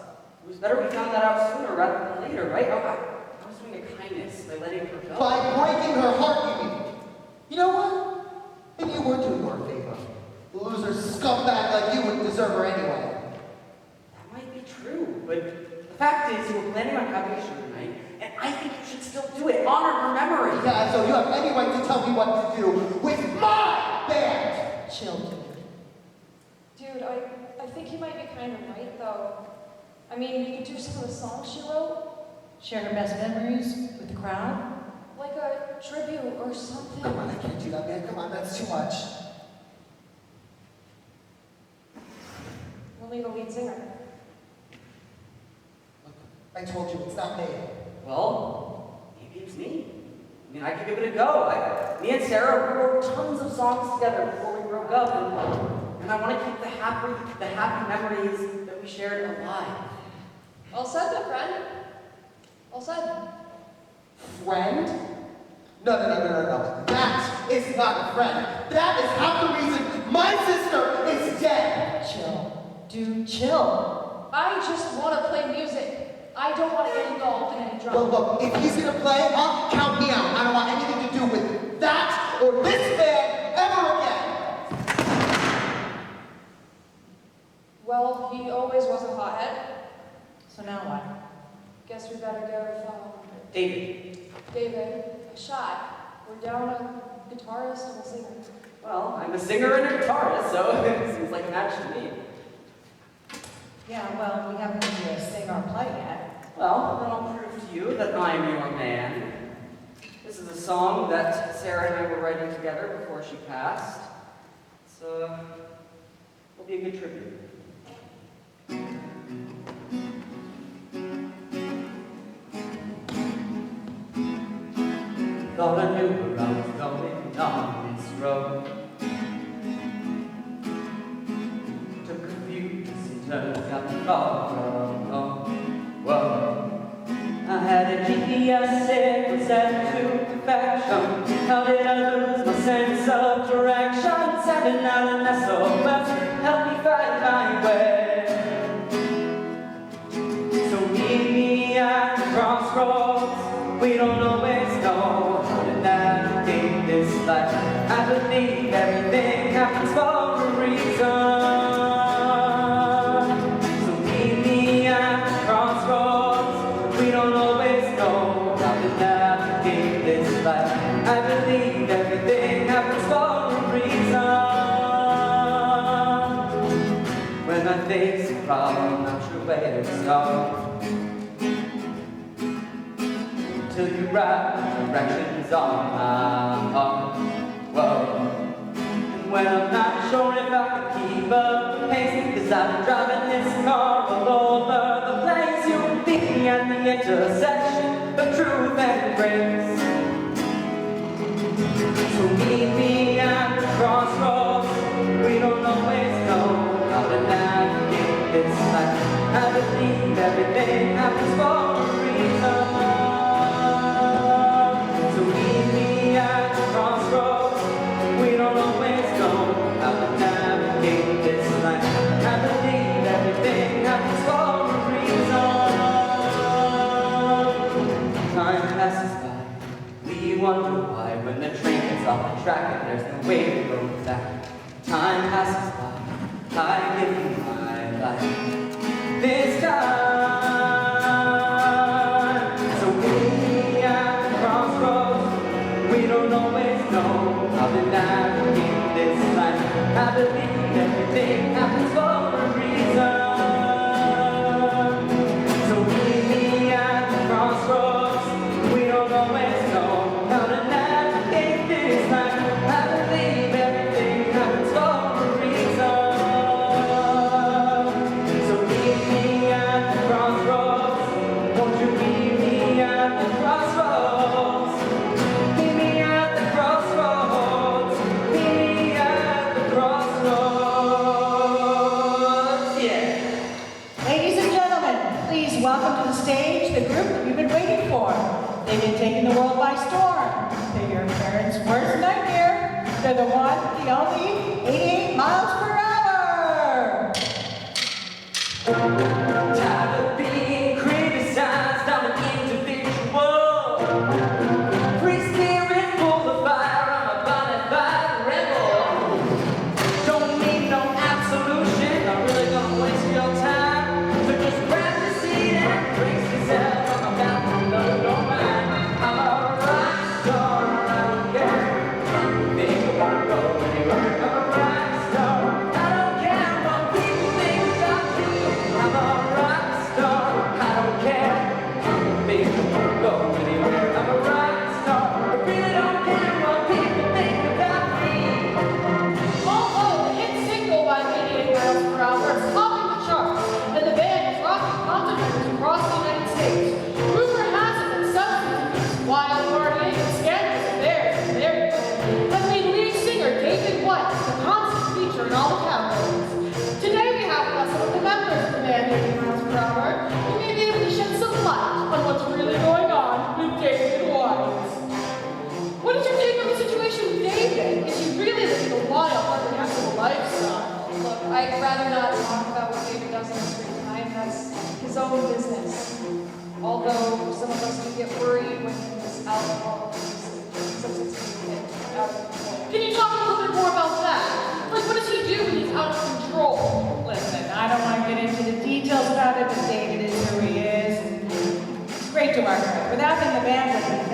It was better we found that out sooner rather than later, right? I was doing a kindness by letting her go. By breaking her heart, you mean? You know what? Maybe you were doing her a favor. The loser scumbag like you wouldn't deserve her anyway. That might be true, but the fact is you were planning on having a show tonight, and I think you should still do it. Honor her memory. Yeah, so you have any right to tell me what to do with my band. Chill, Dude, I think you might be kind of right, though. I mean, you could do some of the songs she wrote. Share her best memories with the crowd. tribute or something. Come on, I can't do that, man. Come on, that's too much. Only the lead singer. Look, I told you, it's not me. Well, maybe it's me. I mean, I could give it a go. Me and Sarah, we wrote tons of songs together before we broke up, and I want to keep the happy memories that we shared alive. All said, my friend. All said. Friend? No. That is not a friend. That is half the reason my sister is dead. Chill. Dude, chill. I just want to play music. I don't want to get involved in any drama. Well, look, if he's gonna play, count me out. I don't want anything to do with that or this band ever again. Well, he always was a hothead. So now what? Guess we better go follow David. David, a shot. We're down a guitarist and a singer. Well, I'm a singer and a guitarist, so it seems like a match to me. Yeah, well, we haven't been to sing or play yet. Well, then I'll prove to you that I'm your man. This is a song that Sarah and I were writing together before she passed. So, it'll be a good tribute. Thought I knew where I was going on this road. Took a few twists and turns, got me far from home. Whoa. I had a GPS, it was set to perfection. How did I lose my sense of direction? Sending out an SOS, help me find my way. So meet me at the crossroads. We don't always know how to navigate this life. I believe everything happens for a reason. So meet me at the crossroads. We don't always know how to navigate this life. I believe everything happens for a reason. When I face a problem, not sure where to start. Till you write directions on my heart. Whoa. And when I'm not sure if I can keep up the pace, cause I've been driving this car all over the place, you'll meet me at the intersection of truth and grace. So meet me at the crossroads. We don't always know how to navigate this life. I believe everything happens for a reason. Wonder why when the train gets off the track and there's no way to go back. Time passes by, I give you my life this time. So meet me at the crossroads. We don't always know how to navigate this life. I believe everything happens for a reason. So meet me at the crossroads. We don't always know how to navigate this life. I believe everything happens for a reason. So meet me at the crossroads. Won't you meet me at the crossroads? Meet me at the crossroads. Meet me at the crossroads. Yeah. Ladies and gentlemen, please welcome to the stage the group that you've been waiting for. They've been taking the world by storm. They're your parents' worst nightmare. They're the one, the only, 88 miles per hour. Tired of being criticized, I'm an individual. Free spirit full of fire, I'm a bona fide rebel. Don't need no absolution, I'm really gonna waste your time. So just grab the seat and brace yourself, I'm about to blow your mind. I'm a rock star, I don't care. Think I won't go anywhere. I'm a rock star, I don't care what people think about you. I'm a rock star.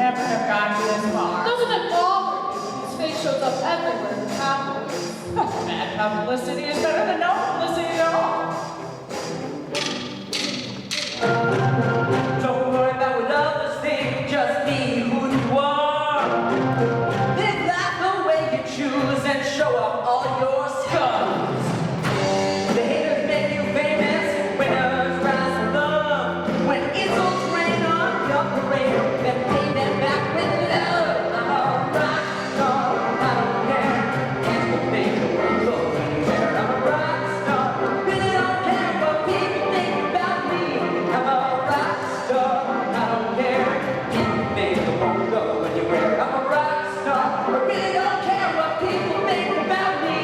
never have gotten this far. Doesn't it bother you? His face shows up everywhere in the tabloids. Bad publicity is better than no publicity at all. Don't worry about what others think, just be who you are. Live life the way you choose and show off all your scars. The haters make you famous, winners rise above. When insults rain on your parade, then pay them back with love. I'm a rock star, I don't care. People think the world goes anywhere. I'm a rock star, really don't care what people think about me. I'm a rock star, I don't care. People think the world goes anywhere. I'm a rock star, I really don't care what people think about me.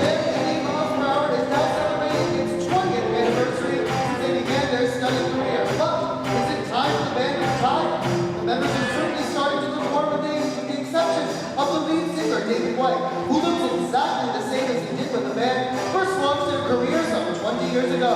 Anthony Moss is now celebrating its 20th anniversary since they began their study career. But is it time for the band to retire? The members are certainly starting to look more with the exception of the lead singer, David White, who looks exactly the same as he did when the band first launched their career some 20 years ago.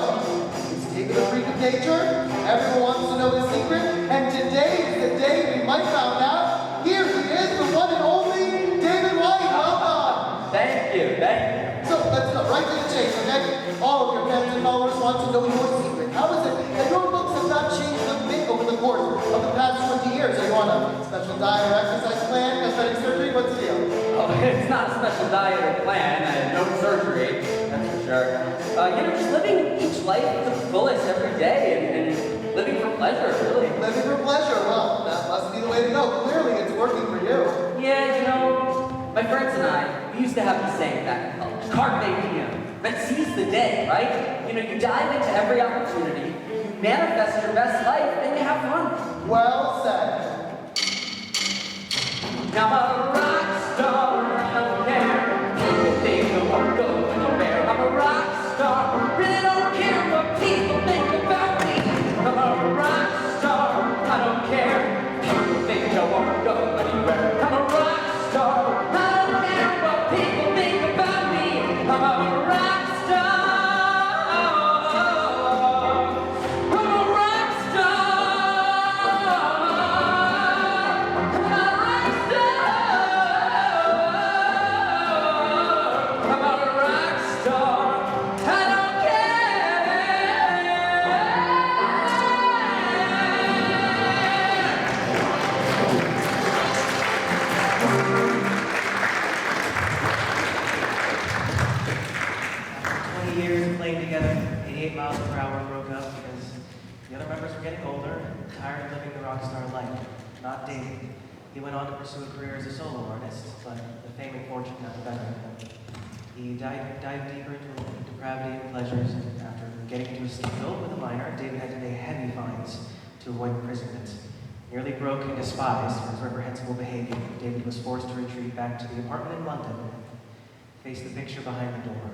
Is David a freak of nature? Everyone wants to know his secret, and today is the day we might find out. Here he is, the one and only David White. Welcome! Thank you, thank you. So let's go right to the chase, okay? All of your fans and followers want to know your secret. How is it that your looks have not changed a bit over the course of the past 20 years? Are you on a special diet or exercise plan, cosmetic surgery? What's the deal? Oh, it's not a special diet or plan, no surgery, that's for sure. Just living each life to the fullest every day and living for pleasure, really. Living for pleasure. Well, that must be the way to go. Clearly, it's working for you. Yeah, my friends and I, we used to have the saying back in college, carpe diem, but seize the day, right? You dive into every opportunity, you manifest your best life, and you have fun. Well said. I'm a rock star, I don't care. People think the world goes anywhere. I'm a rock star, really don't care what people think about me. I'm a rock star, I don't care. People think I won't go anywhere. I'm a rock star, I don't care what people think about me. I'm a rock star. I'm a rock star. I'm a rock star. I'm a rock star. I don't care. 20 years of playing together, 88 miles per hour broke up because the other members were getting older and tired of living the rock star life. Not David. He went on to pursue a career as a solo artist, but the fame and fortune got the better of him. He dived deeper into depravity and pleasures, and after getting into a scheme filled with a minor, David had to pay heavy fines to avoid imprisonment. Nearly broke and despised for his reprehensible behavior, David was forced to retreat back to the apartment in London and face the picture behind the door.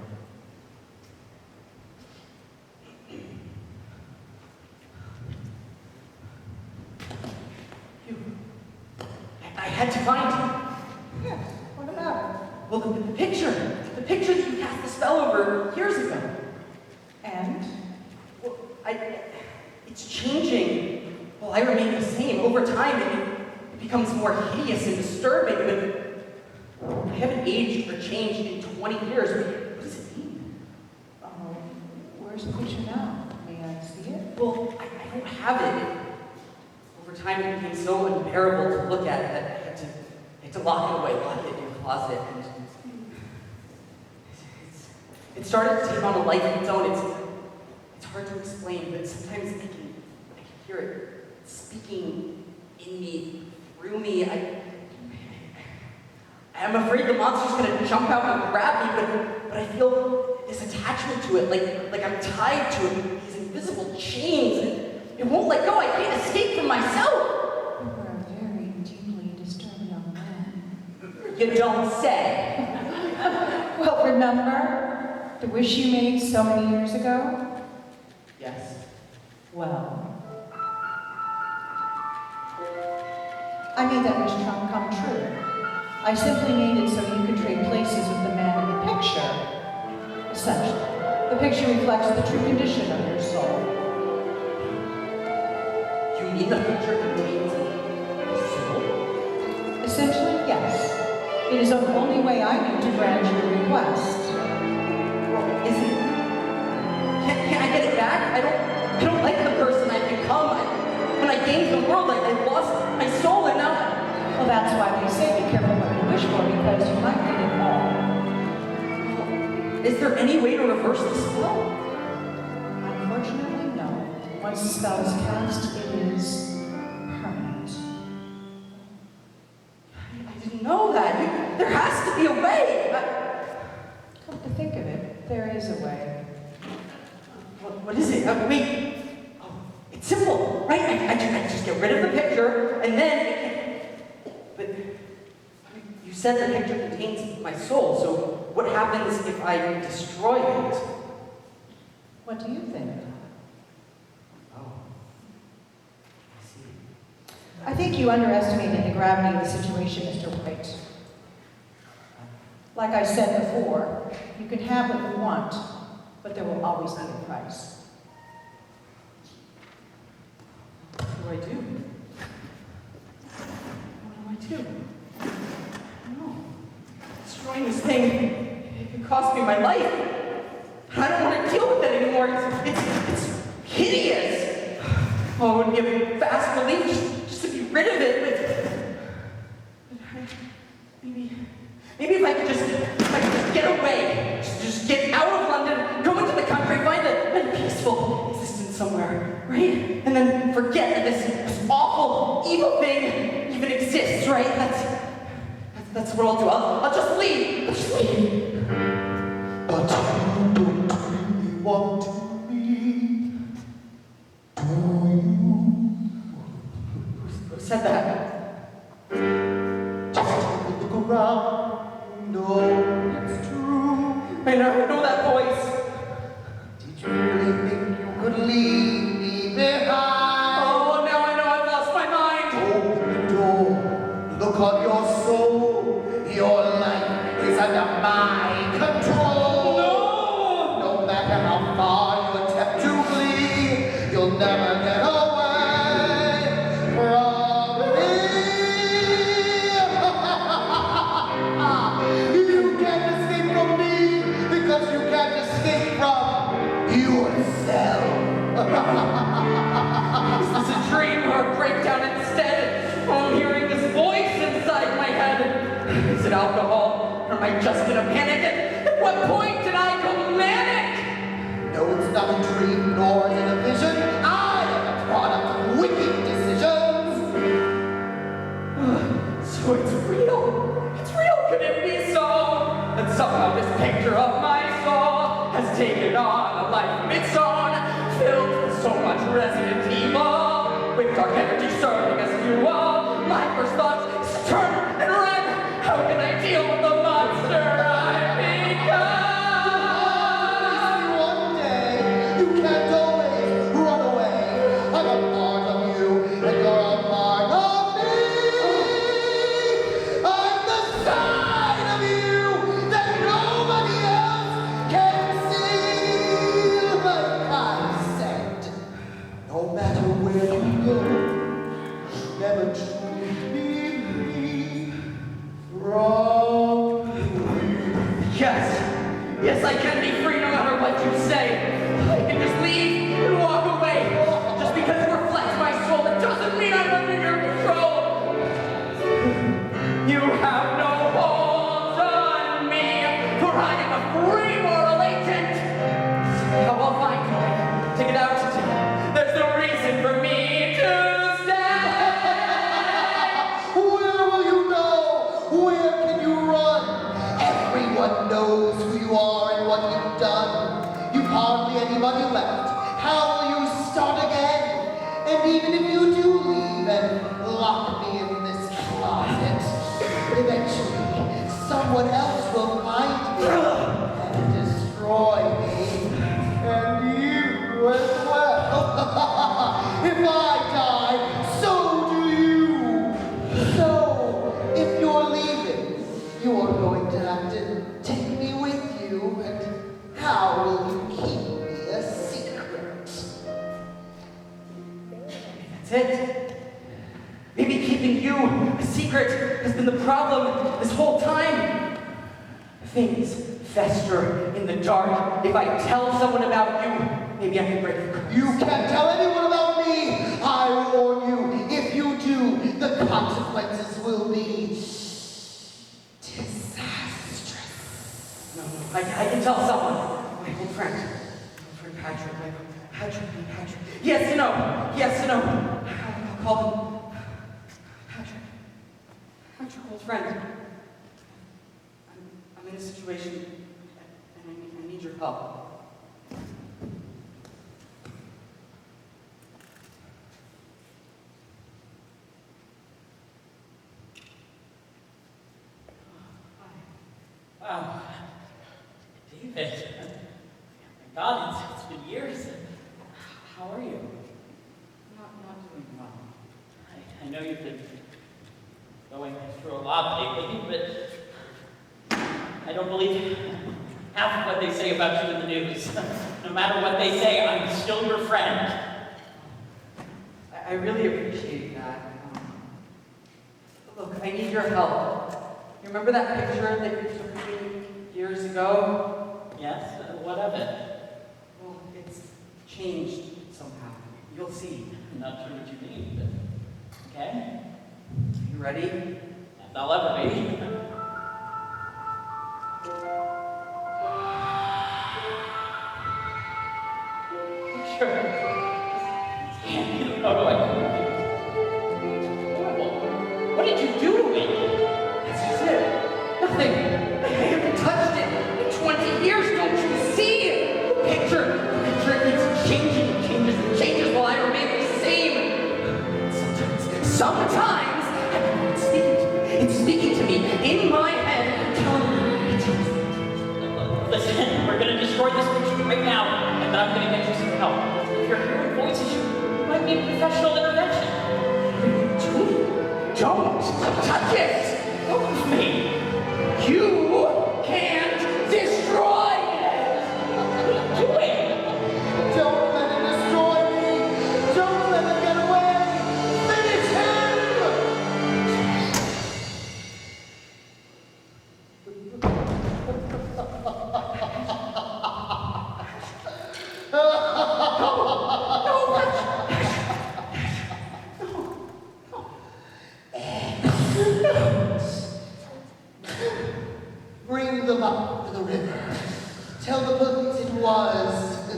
I had to find you. Yes, what about Well, the picture that you cast the spell over years ago. it? And? Well, it's changing. Well, I remain the same. Over time, it becomes more hideous and disturbing, but I haven't aged or changed in 20 years. What does it mean? Where's the picture now? May I see it? Well, I don't have it. Over time, it became so unbearable to look at that I had to lock it away, lock it in your closet, and it started to take on a life of its own. It's hard to explain, but sometimes I can hear it speaking in me, through me. I'm afraid the monster's gonna jump out and grab me, but I feel this attachment to it, like I'm tied to it, these invisible chains, and it won't let go. I can't escape from myself. You are a very deeply disturbed young man. You don't say. Well, remember the wish you made so many years ago? Yes. Well, I made that wish come true. I simply made it so you could trade places with the man in the picture. Essentially, the picture reflects the true condition of your soul. You mean the picture contains It is the only way I knew to grant your request. Well, is it? Can I get it back? I don't like the person I've become. When I gained the world, I lost my soul, and now Well, that's why they say be careful what you wish for, because you might get it all. Is there any way to reverse the spell? Unfortunately, no. Once the spell is cast, it is permanent. I didn't know that. There has to be a way. Come to think of it, there is a way. What is it? Wait. Oh, it's simple, right? I just get rid of the picture, and then it can... But you said the picture contains my soul, so what happens if I destroy it? What do you think? Oh, I see. I think you underestimated the gravity of the situation, Mr. White. Like I said before, you can have what you want, but there will always be a price. What do I do? What do? I don't know. Destroying this thing, it could cost me my life. I don't want to deal with it anymore. It's hideous. Oh, it would be a fast relief just to be rid of it. But maybe if I could just get away, just get out of London, go into the country, find a peaceful existence somewhere, right? And then forget that this awful, evil thing even exists, right? That's what I'll do. I'll just leave. I'll just leave. But you don't really want to leave, do you? Who said that? Just take a look around, know it's true. I know that voice. Did you really think you could leave me behind? Oh, now I know I've lost my mind. Open the door, look on your soul. Your life is under my control. No! No matter how far you attempt to flee, you'll never get away from me. You can't escape from me because you can't escape from yourself. Is this a dream or a breakdown instead? I'm hearing this voice inside my head. Is it alcohol? Or am I just in a panic? At what point did I go manic? No, it's not a dream, nor is it a vision. I am a product of wicked decisions. So it's real. It's real. Could it be so? That somehow this picture of my soul has taken on a life of its own, filled with so much resident evil, with dark energy serving as fuel. My first thoughts is to turn and run. How can I deal with the monster I've become? One day, you can't always run away. I'm a part of you, and you're a part of me. I'm the side of you that nobody else can see. Like I said, no matter where you go, never truly leave me from you. Yes, I can be free no matter what you say. I can just leave and walk away. Just because it reflects my soul, it doesn't mean I'm under your control. You have no hold on me, for I am a free moral agent. How I'll find you, take it out. There's no reason for me to stay. Where will you go? Where can you run? Everyone knows who you are and what you've done. You've hardly anybody left. How will you start again? And even if you do leave and lock me in this closet, eventually someone else will find me and destroy me. And you as well. If I die, so do you. So, if you're leaving, you are going to have to take me with you, and how will you keep me a secret? That's it. Maybe keep keeping you a secret has been the problem this whole time. Things fester in the dark. If I tell someone about you, maybe I can break the curse. You can't tell anyone about me. I warn you. If you do, the consequences will be disastrous. No, I can tell someone. My old friend Patrick. Patrick. Yes and no. I'll call him Patrick, old friend. I'm in a situation, and I need your help. Wow. David. My God, it's been years. How are you? Not doing well. I know you've been going through a lot lately, but I don't believe half of what they say about you in the news. No matter what they say, I'm still your friend. I really appreciate that. Look, I need your help. You remember that picture that you took me years ago? Yes? What of it? Well, it's changed somehow. You'll see. I'm not sure what you mean, but okay. You ready? As I'll ever be. Sure. How do I do it? It's horrible. What did you do to me? This is it. Nothing. I haven't touched it in 20 years. Don't you see? The picture keeps changing and changes while I remain the same. Sometimes, it's speaking to me in my head, telling me it's Listen, we're gonna destroy this picture right now, and then I'm gonna get you some help. If you're hearing voices, you might need professional intervention. Don't touch it! What was me? You can't destroy it! What are you doing? Don't let him destroy me. Don't let him get away. Finish Bring them up to the river. Tell the police it was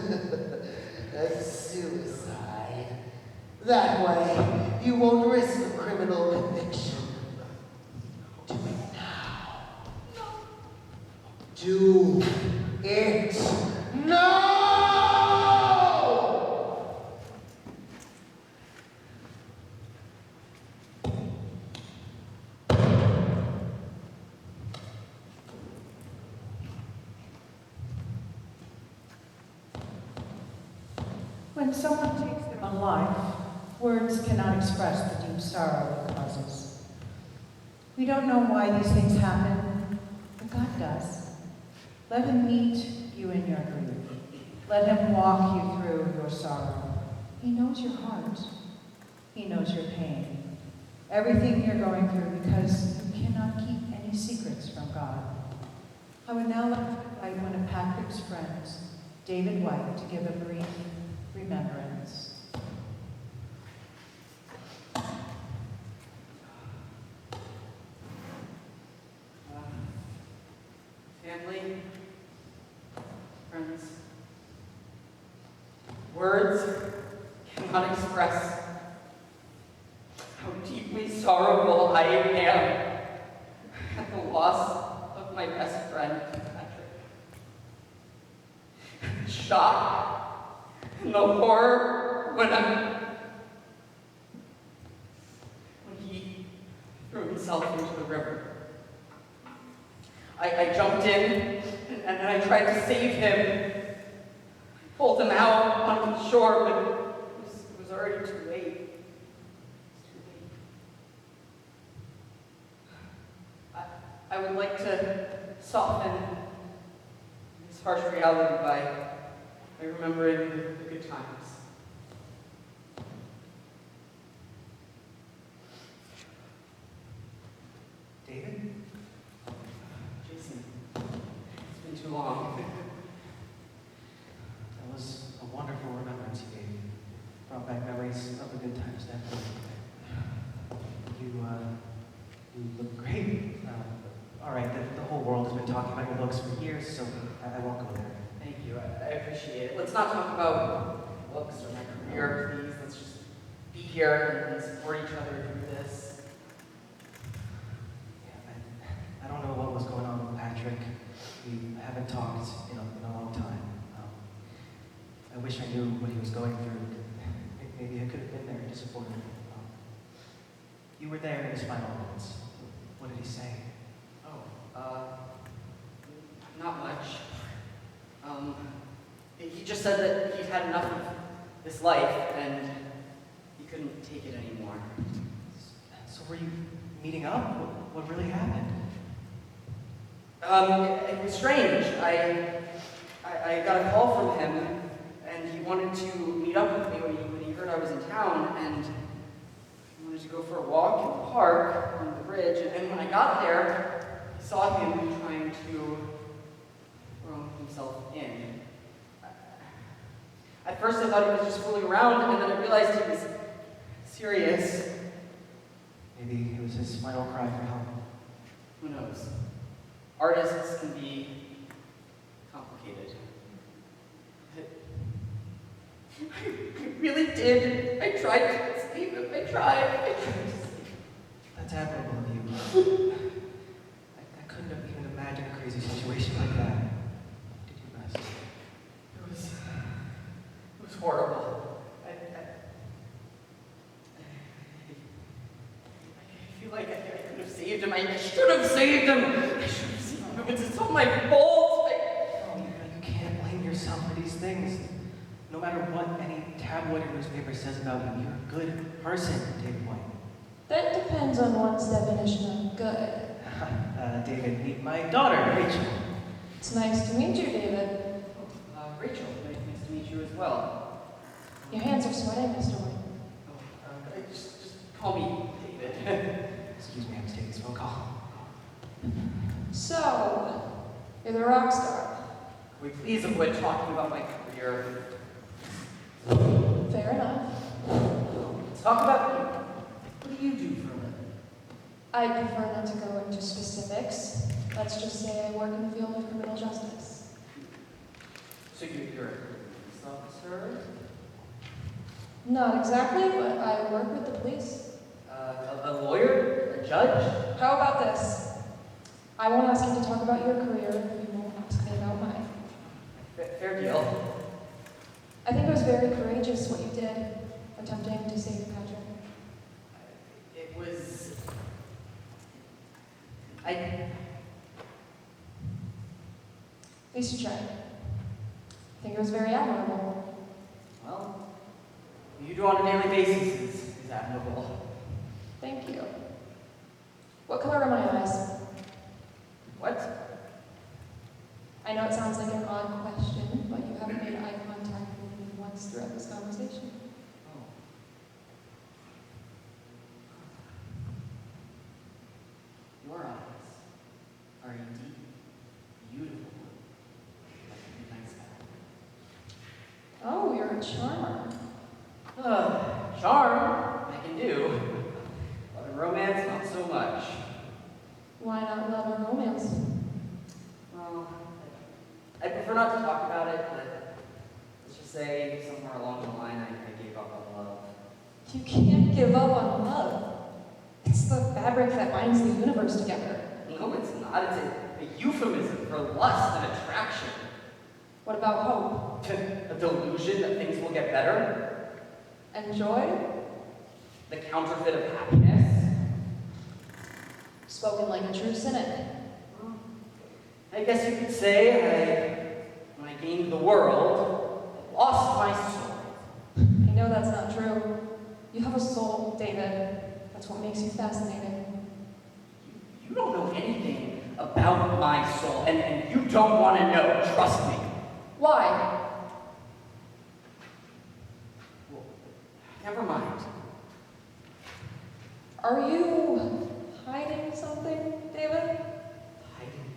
a suicide. That way, you won't risk a criminal conviction. Do it now. Do it now! When someone takes their own life, words cannot express the deep sorrow it causes. We don't know why these things happen, but God does. Let him meet you in your grief. Let him walk you through your sorrow. He knows your heart. He knows your pain. Everything you're going through, because you cannot keep any secrets from God. I would now like to invite one of Patrick's friends, David White, to give a brief remembrance. Family, friends, words cannot express how deeply sorrowful I am at the loss of my best friend, Patrick. The shock and the horror when he threw himself into the river. I jumped in and I tried to save him. Pulled him out onto the shore, but it was already too late. It was too late. I would like to soften this harsh reality by remembering the good times. You look great. All right, the whole world has been talking about your looks for years, so I won't go there. Thank you. I appreciate it. Let's not talk about looks or my career, please. Let's just be here and support each other through this. Yeah, I don't know what was going on with Patrick. We haven't talked in a long time. I wish I knew what he was going through. Maybe I could have been there to support him. You were there in his final moments. What did he say? Not much. He just said that he'd had enough of this life and he couldn't take it anymore. So were you meeting up? What really happened? It was strange. I got a call from him and he wanted to meet up with me when he heard I was in town, and he wanted to go for a walk in the park on the bridge, and when I got there, I saw him trying to throw himself in. At first I thought he was just fooling around, and then I realized he was serious. Maybe it was his final cry for help. Who knows? Artists can be complicated. I really did. I tried to save him. I tried to save him. That's admirable of you. I couldn't have even imagined a crazy situation like that. Did you best? It was horrible. I feel like I could have saved him. I should have saved him. I should have saved him. It's all my fault. You can't blame yourself for these things. No matter what any tabloid or newspaper says about you, you're a good person, David White. That depends on one's definition of good. David, meet my daughter, Rachel. It's nice to meet you, David. Rachel, nice to meet you as well. Your hands are sweating, Mr. White. Just call me David. Excuse me, I was taking this phone call. So, you're the rock star. Can we please avoid talking about my career? Fair enough. Let's talk about you. What do you do for a living? I prefer not to go into specifics. Let's just say I work in the field of criminal justice. So you're a police officer? Not exactly, but I work with the police. A lawyer? A judge? How about this? I won't ask you to talk about your career if you won't ask me about mine. Fair deal. I think it was very courageous what you did, attempting to save Patrick. It was... At least you tried. I think it was very admirable. Well, what you do on a daily basis is admirable. Thank you. What color are my eyes? What? I know it sounds like an odd question, but you haven't made eye contact with me once throughout this conversation. Oh. Your eyes are indeed beautiful. Like a midnight sky. Oh, you're a charmer. Charm, I can do. Love and romance, not so much. Why not love or romance? Well, I prefer not to talk about it, but let's just say somewhere along the line I gave up on love. You can't give up on love. It's the fabric that binds the universe together. No, it's not. It's a euphemism for lust and attraction. What about hope? A delusion that things will get better. And joy? The counterfeit of happiness. Spoken like a true cynic. I guess you could say when I gained the world, I lost my soul. I know that's not true. You have a soul, David. That's what makes you fascinating. You don't know anything about my soul, and you don't want to know. Trust me. Why? Well, never mind. Are you hiding something, David? Hiding?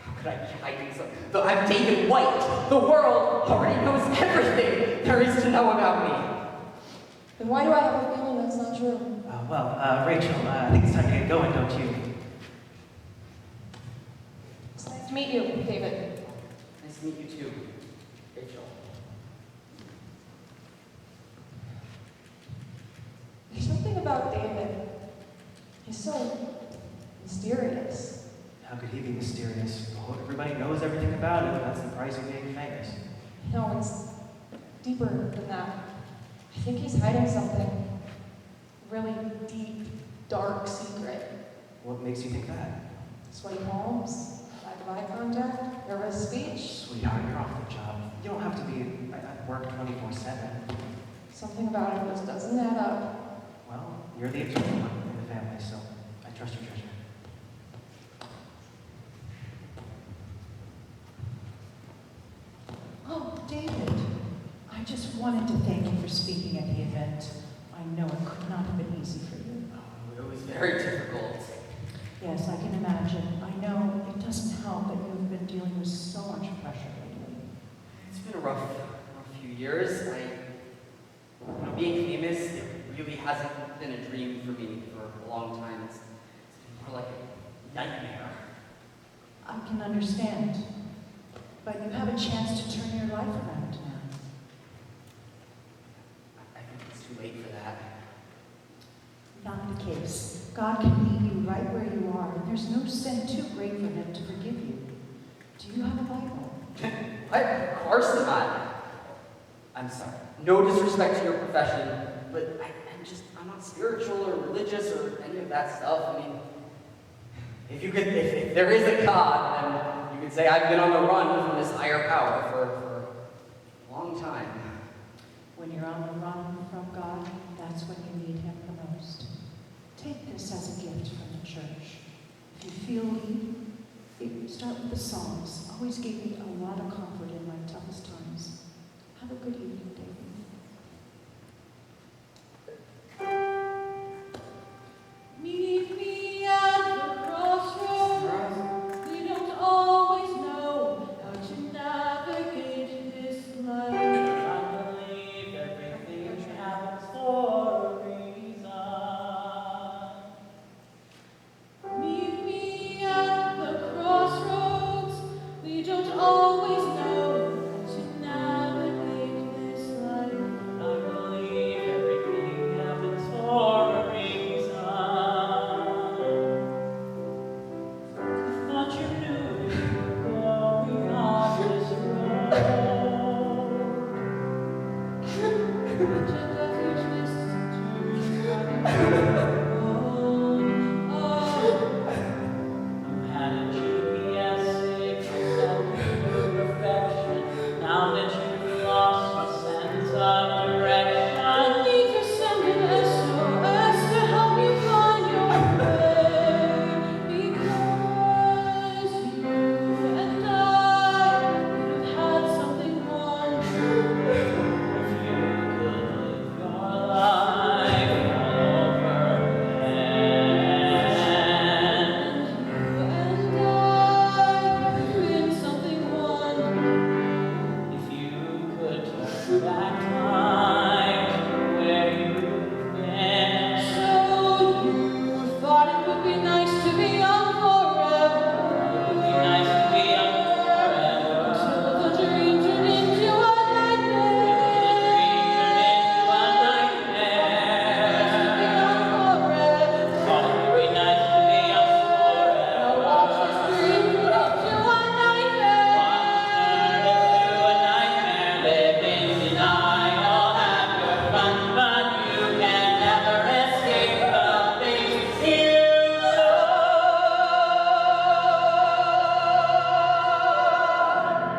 How could I be hiding something? Though I'm David White. The world already knows everything there is to know about me. Then why do I have a feeling that's not true? Rachel, I think it's time to get going, don't you? It's nice to meet you, David. Nice to meet you too, Rachel. There's something about David. He's so mysterious. How could he be mysterious? Well, everybody knows everything about him. That's the price of being famous. No, it's deeper than that. I think he's hiding something. Really deep, dark secret. What makes you think that? Sweaty palms, lack of eye contact, nervous speech. Sweetheart, you're off the job. You don't have to be at work 24/7. Something about him just doesn't add up. Well, you're the observant one in the family, so I trust your judgment. Oh, David, I just wanted to thank you for speaking at the event. I know it could not have been easy for you. Oh, it was very difficult. Yes, I can imagine. I know it doesn't help that you've been dealing with so much pressure lately. It's been a rough few years. Being famous, it really hasn't been a dream for me for a long time. It's been more like a nightmare. I can understand. But you have a chance to turn your life around now. I think it's too late for that. Not the case. God can meet you right where you are, and there's no sin too great for him to forgive you. Do you have a Bible? Of course not. I'm sorry. No disrespect to your profession, but I'm not spiritual or religious or any of that stuff. I mean, if there is a God, then you could say I've been on the run from this higher power for a long time. When you're on the run from God, that's when you need him the most. Take this as a gift from the church. If you feel weak, start with the Psalms. Always gave me a lot of comfort in my toughest times. Have a good evening, David. Meet me at the crossroads. We don't always know how to navigate this life. I believe everything happens for a reason. Meet me at the crossroads. We don't always know how to navigate this life. I believe everything happens for a reason. Thought you knew you were going on this road. We took a few twists to You had a GPS signal set to perfection. Now that you've lost the sense of direction, I need to send an SOS to help you find your way. Because you and I could have had something wonderful. if you could live your life all over again. And you and I could win something wonderful. If you could turn back time to where you've been. So you thought it would be nice to be young It would be forever. nice to be young forever. Until the dream turned into a nightmare. Thought it would be nice to be young forever. Now watch this dream turn into a nightmare. Into a nightmare, live in denial, have your fun, but you can never escape the things you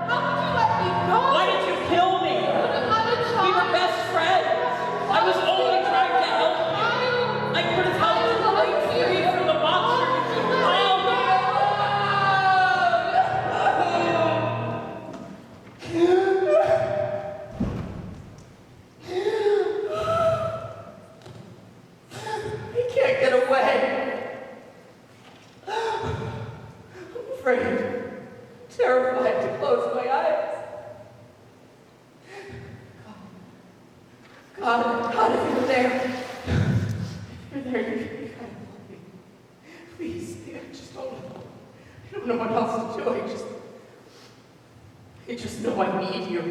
How could you let me go? Why did you kill me? I'm a We were child. best friends. I was only trying to help you. I could have helped you break free from the monster you called me. I can't get away. I'm afraid, terrified to close my eyes. God, if you're there, just don't know. I don't know what else to do. I just know I need you.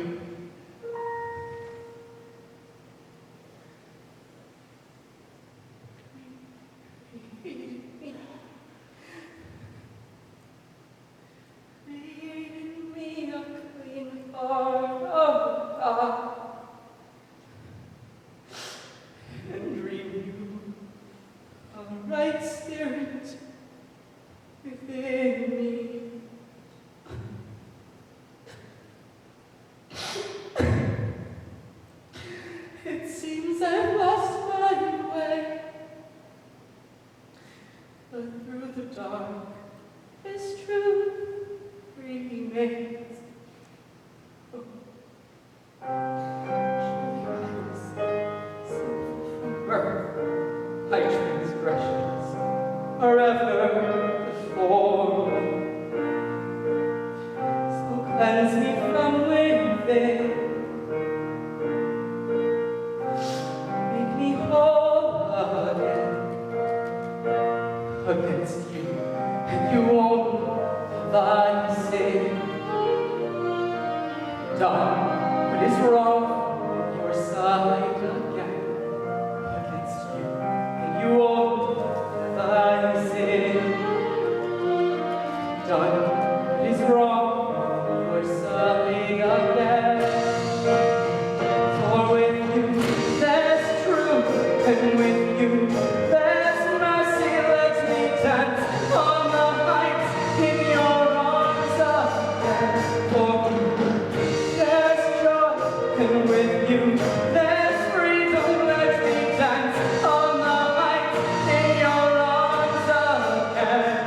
My transgressions are ever before me. So cleanse me from within. Make me whole again. Against you, and you won't thy sin. Done what is wrong on your side again. Against you, and you won't thy sin. Done what is wrong on your side again. For with you there's truth, and with you there's mercy. Let me dance on the heights in your arms again. For there's joy, and with you there's freedom. Let me dance on the heights in your arms again.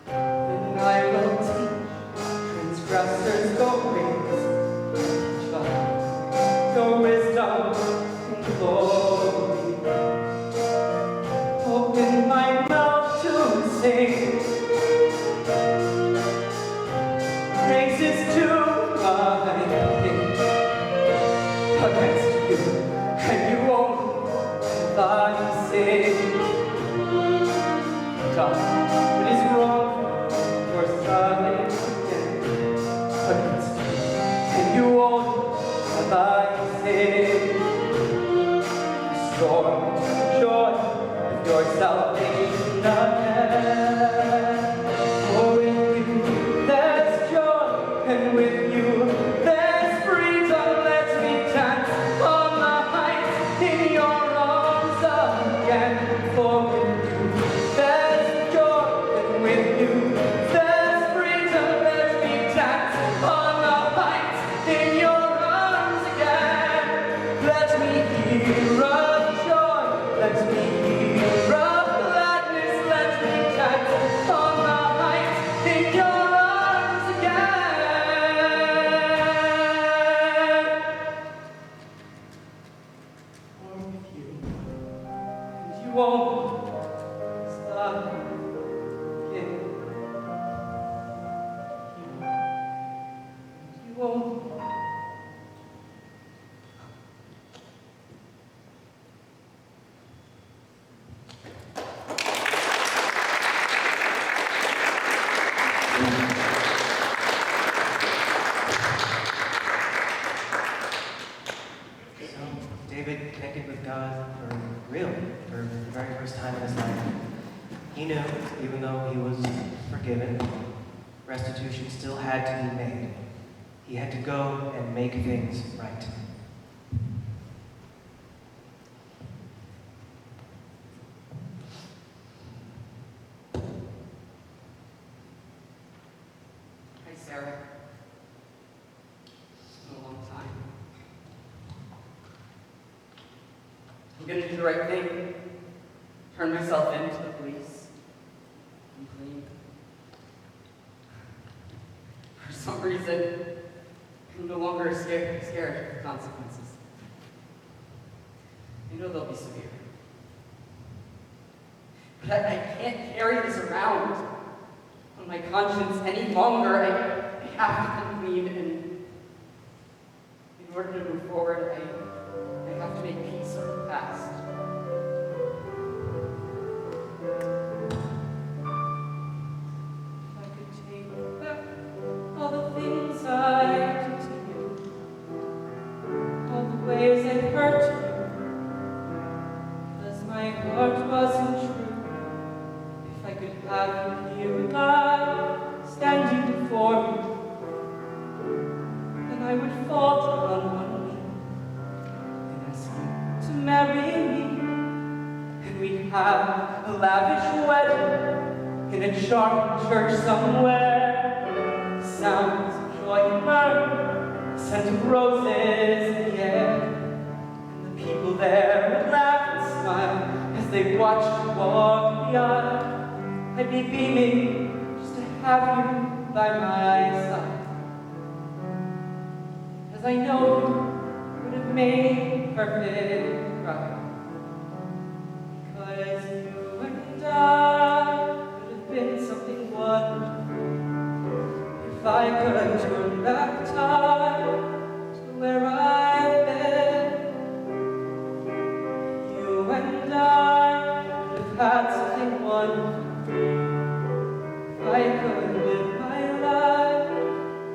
Then I will teach transgressors your ways, your wisdom and glory. Open my mouth to sing praises to my King. Against you, and you won't thy sin. Done what is wrong for side again. Against you, and you won't thy sin. Restore the joy of your salvation again. For with you there's joy, and with you there's freedom. Let me dance on the heights in your arms again. For with you there's joy, and with you there's freedom. Let me dance on the heights in your arms again. Let me hear of joy, let me hear of gladness. Let me dance on the heights in your arms again. For with you, and you won't stop again. You won't. So David connected with God for real, for the very first time in his life. He knew, even though he was forgiven, restitution still had to be made. He had to go and make things right. Hi, Sarah. It's been a long time. I'm gonna do the right thing. Turn myself in to the police. I'm clean. For some reason, I'm no longer scared of the consequences. I know they'll be severe. But I can't carry this around on my conscience any longer. I have to come clean, and in order to move forward, I have to make peace with the past. heart wasn't true. If I could have you here alive, standing before me, then I would fall down on one knee and ask you to marry me. And we'd have a lavish wedding in a charming church somewhere. The sounds of joy and mirth, the scent of roses in the air. And the people there would laugh and smile as they watched you walk the aisle. I'd be beaming just to have you by my side. As I know you would have made perfect bride. Because you and I would have been something wonderful. If I could turn back time to where I've been, you and I would have had something wonderful. If I could live my life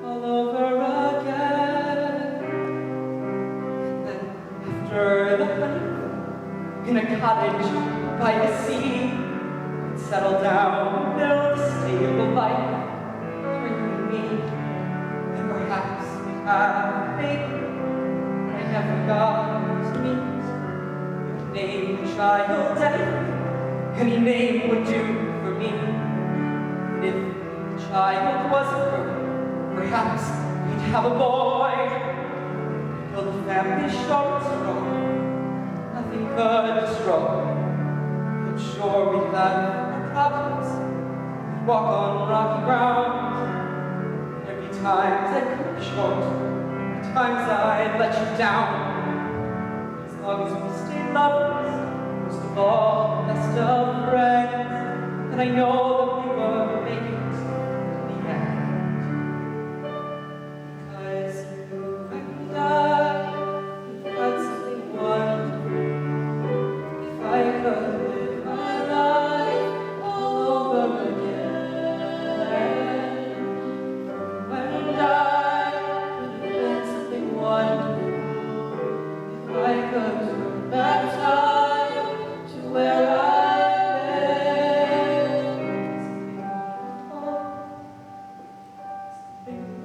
all over again. And then after the honeymoon, in a cottage by the sea, we'd settle down and build a stable life for you and me. And perhaps we'd have a baby I never got to meet. We'd name the child anything, any name would do for me. And if the child was a girl, perhaps we'd have a boy. Build a family short and strong, nothing could destroy. I'm sure we'd have our problems, we'd walk on rocky ground. There'd be times I'd cut you short, times I'd let you down. As long as we stay lovers, most of all, best of friends, and I know that we will make it to the end. Because you and I have had something wonderful. If I could live my life all over again, you and I could have been something wonderful. If I could turn back time to where I've been,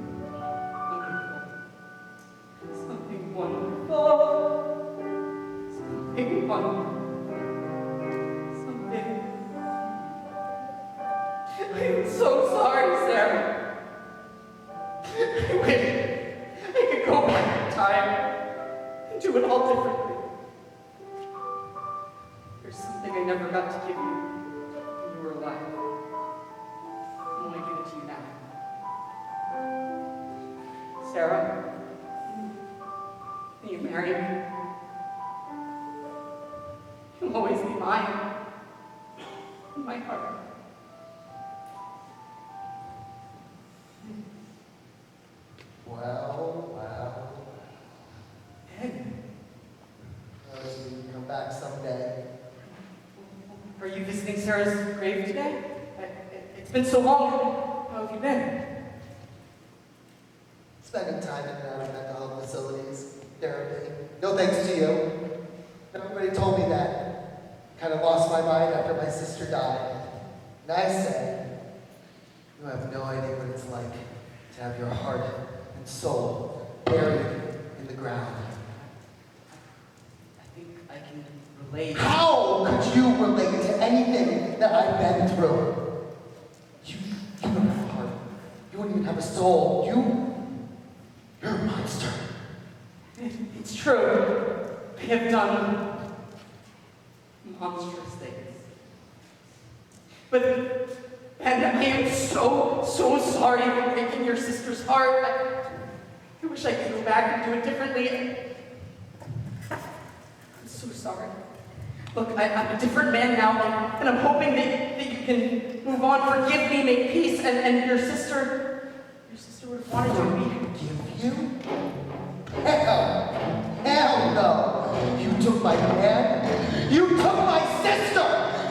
something wonderful, something wonderful. I'm so sorry, Sarah. I wish I could go back in time and do it all differently. There's something I never got to give you when you were alive. I want to give it to you now. Sarah, will you marry me? You'll always be mine, in my heart. Well. Ed, As we come back someday. are you visiting Sarah's grave today? It's been so long. How have you been? Spending time in and out of mental health facilities, therapy. No thanks to you. Everybody told me that. Kind of lost my mind after my sister died. And I said, you have no idea what it's like to have your heart and soul buried in the ground. I think I can relate. How could you relate to anything that I've been through? You don't have a heart. You wouldn't even have a soul. You're a monster. It's true. I have done monstrous things. But, and I am so sorry for breaking your sister's heart. I wish I could go back and do it differently. I'm so sorry. Look, I'm a different man now, and I'm hoping that you can move on, forgive me, make peace, and your sister would have wanted you to be. Give you? Hell no. You took my man. You took my sister.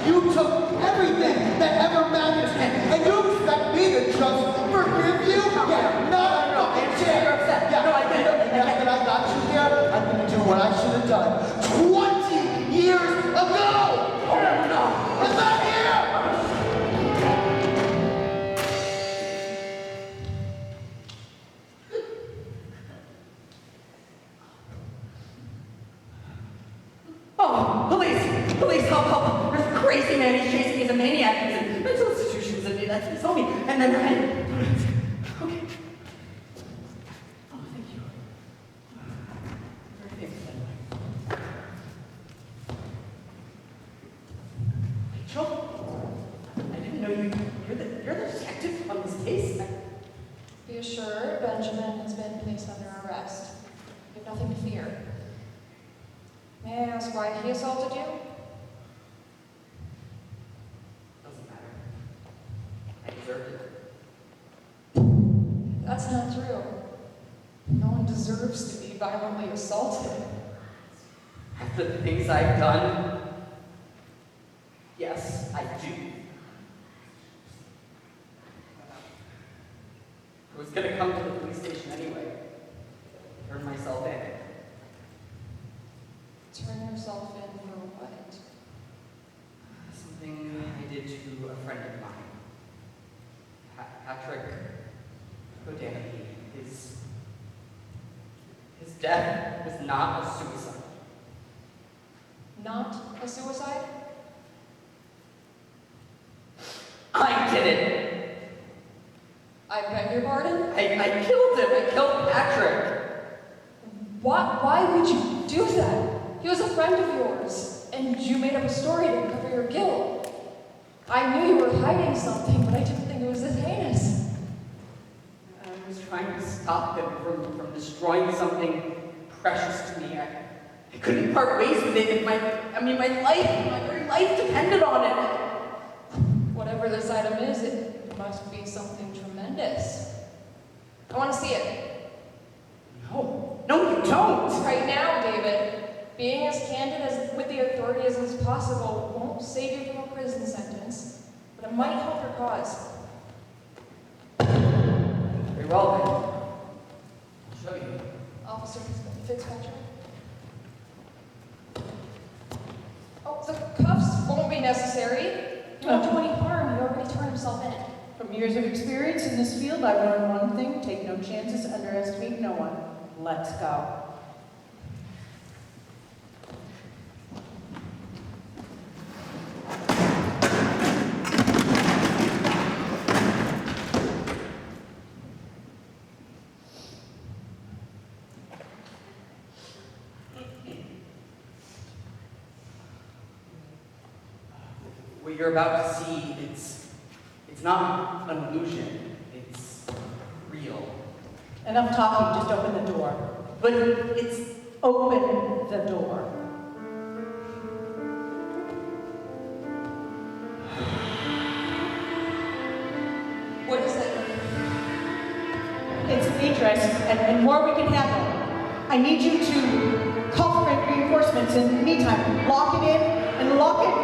You took everything that ever mattered to me. And you expect me to just forgive you? Yeah, not a fucking chance. You're upset. Yeah, No, I did. And now that I got you here, I'm going to do what I should have done 20 years ago. how this crazy man he's chasing me is a maniac. He's in mental institutions, and that's what he told me. And then okay. Oh, thank you. Very thankful, anyway. Rachel, I didn't know you're the detective on this case. Be assured, Benjamin has been placed under arrest. You have nothing to fear. May I ask why he assaulted you? Doesn't matter. I deserved it. That's not true. No one deserves to be violently assaulted. After the things I've done, yes, I do. I was gonna come to the police station anyway. Turn myself in. Turn yourself in for what? Something I did to a friend of mine. Patrick O'Danny. His death was not a suicide. Not a suicide? I did it! I beg your pardon? I killed him! I killed Patrick! Why would you do that? He was a friend of yours, and you made up a story to cover your guilt. I knew you were hiding something, but I didn't think it was this heinous. I was trying to stop him from destroying something precious to me. I couldn't part ways with it. My very life depended on it. Whatever this item is, it must be something tremendous. I want to see it. No, you don't. Right now, David. Being as candid with the authorities as possible won't save you from a prison sentence, but it might help your cause. Very well, then. I'll show you. Officer Fitzpatrick? Oh, the cuffs won't be necessary. You won't do any harm. He already turned himself in. From years of experience in this field, I learned one thing: take no chances, underestimate no one. Let's go. What you're about to see, it's not an illusion. It's real. Enough talking, just open the door. But it's Open the door. What is it? It's an address, and more we can handle. I need you to call for reinforcements. In the meantime, lock it in and lock it